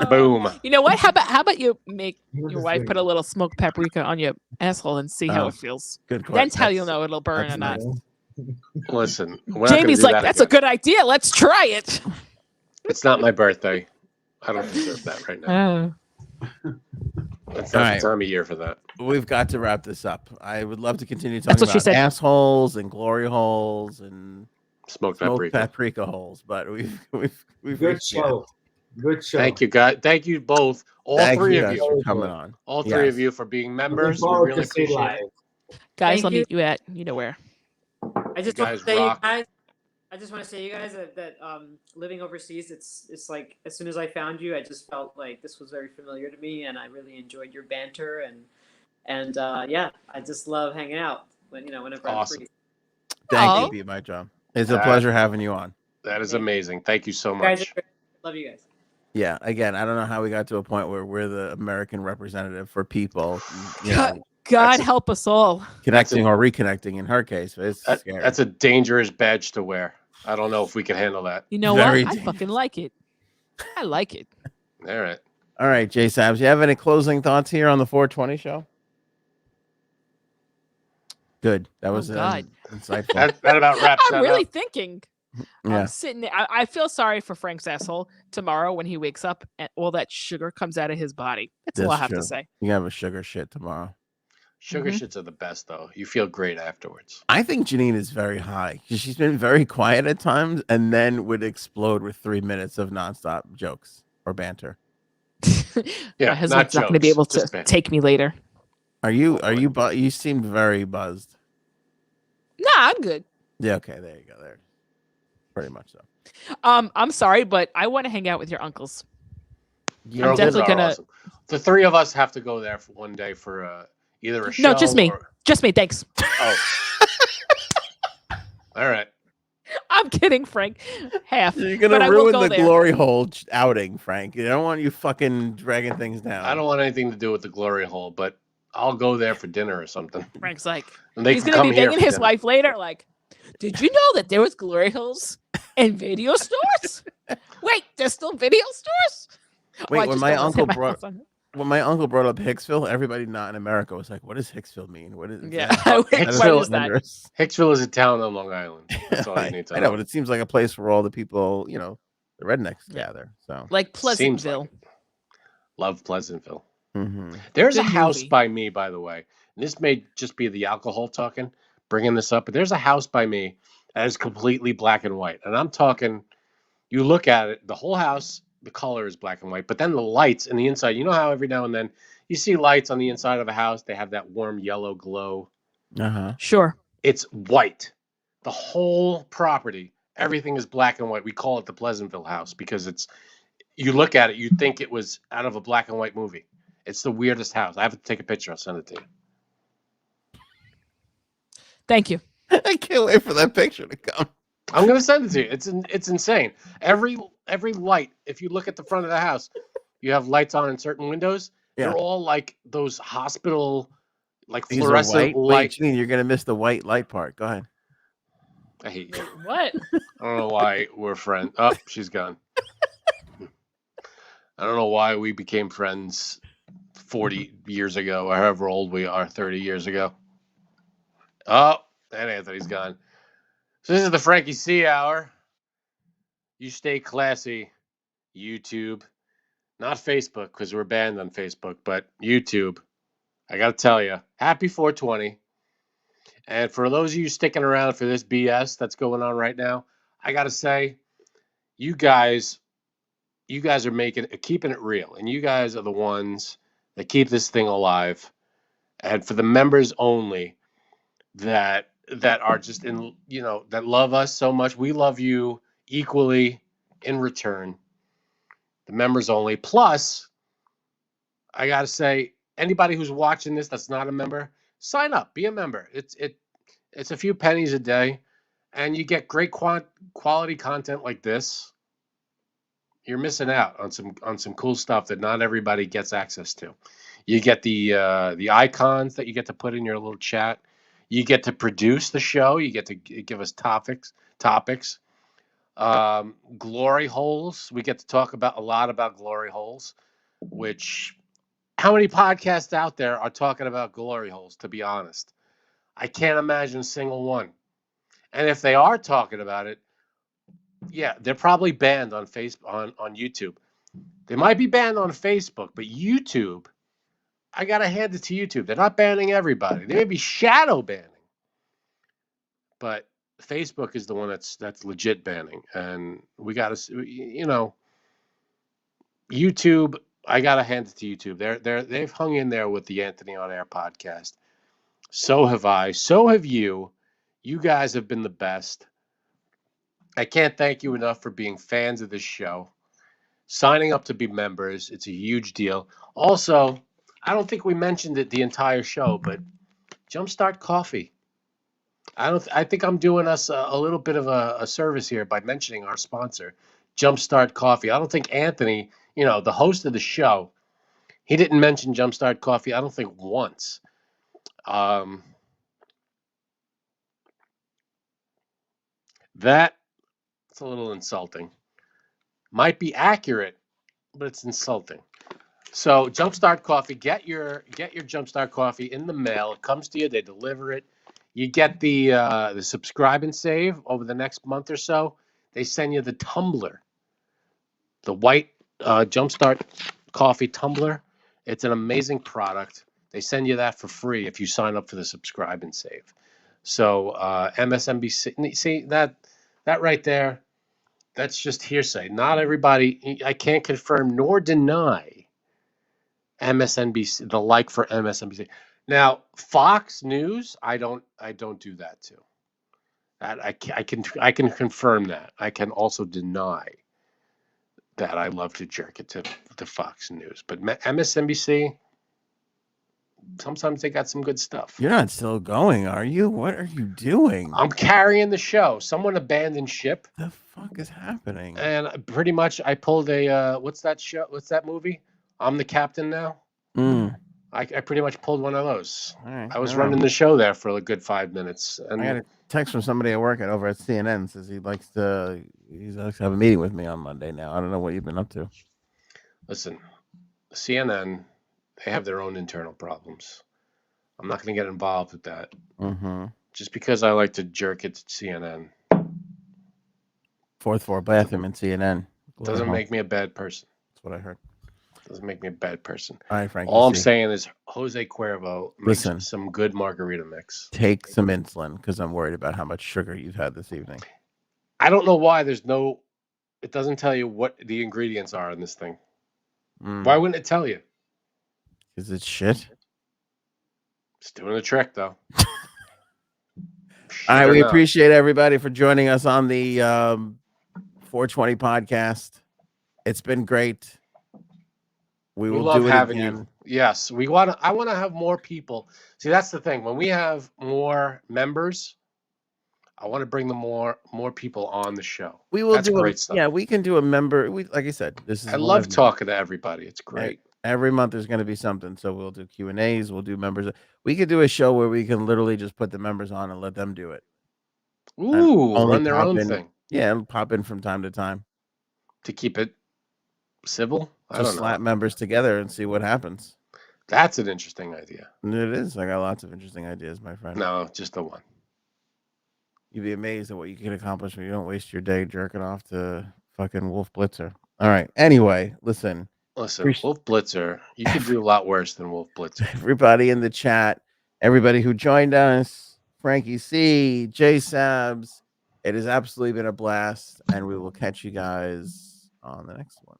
Boom.
You know what? How about you make
Look
your
at
wife
this
put a little smoked paprika on your asshole and see how
Oh,
it feels?
Good
That's how
question.
you'll know it'll burn
that's
or not.
nice.
Listen, we're not gonna
Jamie's
do
like,
that
that's a
again.
good idea. Let's try it.
It's not my birthday. I don't deserve that right now. That's
All
not
right.
the time of year for that.
We've got to wrap this up. I would love to continue talking
That's what she
about
said.
assholes and glory holes and
Smoked
smoked
paprika.
paprika holes, but we've
Good
reached the end.
show. Good show.
Thank you, guys. Thank you both. All
Thank
three
you
of
guys
you.
for coming on.
All three
Yes.
of you for being
Looking
members. We
forward
really
to see
appreciate
live.
it.
Guys,
Thank
let
you.
me you at you know where.
I just
You
want
guys
to say,
rock.
you guys. I just want to say, you guys, that living overseas, it's like as soon as I found you, I just felt like this was very familiar to me, and I really enjoyed your banter and yeah, I just love hanging out whenever
Awesome.
I'm free.
Thank
Aw.
you, Be My Drum. It's a pleasure having you on.
That is
Thank you.
amazing. Thank you so
You guys
much.
are great. Love you guys.
Yeah, again, I don't know how we got to a point where we're the American representative for people, you know,
God
That's a-
help us all.
connecting or reconnecting in her case. But it's
That-
scary.
that's a dangerous badge to wear. I don't know if we can handle that.
You know
Very
what? I
dangerous.
fucking like it. I like it.
All right.
All right, Jay Sabs, you have any closing thoughts here on the 420 show? Good. That was
God.
insightful.
That about wraps
I'm
that
really
up.
thinking.
Yeah.
I'm sitting there. I feel sorry for Frank's asshole tomorrow when he wakes up and all that sugar comes out of his body. That's all I
That's
have
true.
to say.
You have a sugar shit tomorrow.
Sugar
Mhm.
shits are the best, though. You feel great afterwards.
I think Janine is very high. She's been very quiet at times and then would explode with 3 minutes of nonstop jokes or banter.
Yeah,
My husband's not going to be
jokes,
able
just
to
banter.
take me later.
Are you you seemed very buzzed.
Nah, I'm good.
Yeah, okay, there you go. There. Pretty much so.
I'm sorry, but I want to hang out with your uncles.
Your
I'm
uncles
definitely
are
gonna-
awesome. The three of us have to go there for one day for either a show.
No, just me.
or-
Just me, thanks.
Oh. All right.
I'm kidding, Frank. Half.
You're
But
gonna
I will
ruin
go
the
there.
glory hole outing, Frank. I don't want you fucking dragging things down.
I don't want anything to do with the glory hole, but I'll go there for dinner or something.
Frank's like,
And they
he's
can
gonna
come
be
here
begging
for
his
dinner.
wife later, like, did you know that there was glory holes in video stores? Wait, there's still video stores? Oh,
Wait,
I
when
just
my
almost
uncle
hit my
brought
house on-
when my uncle brought up Hicksville, everybody not in America was like, "What does Hicksville mean? What is
Yeah.
that?"
What
Hicksville-
is that?
dangerous.
Hicksville is a town on Long Island. That's all you need to
I know, but it seems like a place where all the people, the rednecks
Yeah.
gather. So
Like
Seems
Pleasantville.
like it. Love Pleasantville.
Mhm.
There's
Good
a house
movie.
by me, by the way. And this may just be the alcohol talking, bringing this up, but there's a house by me that is completely black and white. And I'm talking, you look at it, the whole house, the color is black and white, but then the lights in the inside, you know how every now and then you see lights on the inside of a house, they have that warm yellow glow.
Uh-huh.
Sure.
It's white. The whole property, everything is black and white. We call it the Pleasantville house because you look at it, you think it was out of a black and white movie. It's the weirdest house. I have to take a picture. I'll send it to you.
Thank you.
I can't wait for that picture to come.
I'm gonna send it to you. It's insane. Every light, if you look at the front of the house, you have lights on in certain windows.
Yeah.
They're all like those hospital, like
These are
fluorescent
white. Wait,
light.
Janine, you're gonna miss the white light part. Go ahead.
I hate you.
What?
I don't know why we're friends. Oh, she's gone. I don't know why we became friends 40 years ago, or however old we are, 30 years ago. Oh, and Anthony's gone. So this is the Frankie C Hour. You stay classy, YouTube. Not Facebook, because we're banned on Facebook, but YouTube. I got to tell you, happy 420. And for those of you sticking around for this BS that's going on right now, I got to say, you guys are keeping it real. And you guys are the ones that keep this thing alive. And for the members only that are just that love us so much, we love you equally in return. The members only. Plus, I got to say, anybody who's watching this that's not a member, sign up, be a member. It's a few pennies a day, and you get great quality content like this. You're missing out on some cool stuff that not everybody gets access to. You get the icons that you get to put in your little chat. You get to produce the show. You get to give us topics. Glory holes. We get to talk a lot about glory holes, which how many podcasts out there are talking about glory holes, to be honest? I can't imagine a single one. And if they are talking about it, yeah, they're probably banned on on YouTube. They might be banned on Facebook, but YouTube, I gotta hand it to YouTube. They're not banning everybody. They may be shadow banning, but Facebook is the one that's legit banning. And we gotta, YouTube. I gotta hand it to YouTube. They've hung in there with the Anthony on Air podcast. So have I. So have you. You guys have been the best. I can't thank you enough for being fans of this show. Signing up to be members, it's a huge deal. Also, I don't think we mentioned it the entire show, but Jumpstart Coffee. I think I'm doing us a little bit of a service here by mentioning our sponsor, Jumpstart Coffee. I don't think Anthony, the host of the show, he didn't mention Jumpstart Coffee, I don't think once. That's a little insulting. Might be accurate, but it's insulting. So Jumpstart Coffee, get your Jumpstart Coffee in the mail. It comes to you. They deliver it. You get the subscribe and save over the next month or so. They send you the tumbler, the white Jumpstart Coffee tumbler. It's an amazing product. They send you that for free if you sign up for the subscribe and save. So MSNBC, see that right there. That's just hearsay. Not everybody. I can't confirm nor deny MSNBC, the like for MSNBC. Now, Fox News, I don't do that too. That I can confirm that. I can also deny that I love to jerk it to Fox News. But MSNBC, sometimes they got some good stuff.
You're not still going, are you? What are you doing?
I'm carrying the show. Someone abandoned ship.
The fuck is happening?
And pretty much I pulled a what's that show? What's that movie? I'm the captain now. I pretty much pulled one of those.
Right,
I was running the show there for a good 5 minutes. And
I got a text from somebody I work at over at CNN. Says he likes to have a meeting with me on Monday now. I don't know what you've been up to.
Listen, CNN, They have their own internal problems. I'm not going to get involved with that.
Mm-hmm.
Just because I like to jerk it to CNN.
Fourth floor bathroom in CNN.
Doesn't make me a bad person.
That's what I heard.
Doesn't make me a bad person.
All right, Frankie.
All I'm saying is Jose Cuervo makes
Listen.
some good margarita mix.
Take some insulin because I'm worried about how much sugar you've had this evening.
I don't know why it doesn't tell you what the ingredients are in this thing. Why wouldn't it tell you?
Is it shit?
It's doing the trick, though.
All right, we appreciate everybody for joining us on the 420 podcast. It's been great. We will
love
do it
having
again.
you. Yes, I want to have more people. See, that's the thing. When we have more members, I want to bring more people on the show.
We will
That's
do
great stuff.
Yeah, we can do a member. Like I said, this is.
I love talking to everybody. It's great.
Every month there's going to be something. So we'll do Q&As. We'll do members. We could do a show where we can literally just put the members on and let them do it.
Ooh, run their own thing.
Yeah, and pop in from time to time
to keep it civil.
I don't know. Slap members together and see what happens.
That's an interesting idea.
It is. I got lots of interesting ideas, my friend.
No, just the one.
You'd be amazed at what you can accomplish when you don't waste your day jerking off to fucking Wolf Blitzer. All right. Anyway, listen.
Wolf Blitzer. You could do a lot worse than Wolf Blitzer.
Everybody in the chat, everybody who joined us, Frankie C, J Sabs. It has absolutely been a blast, and we will catch you guys on the next one.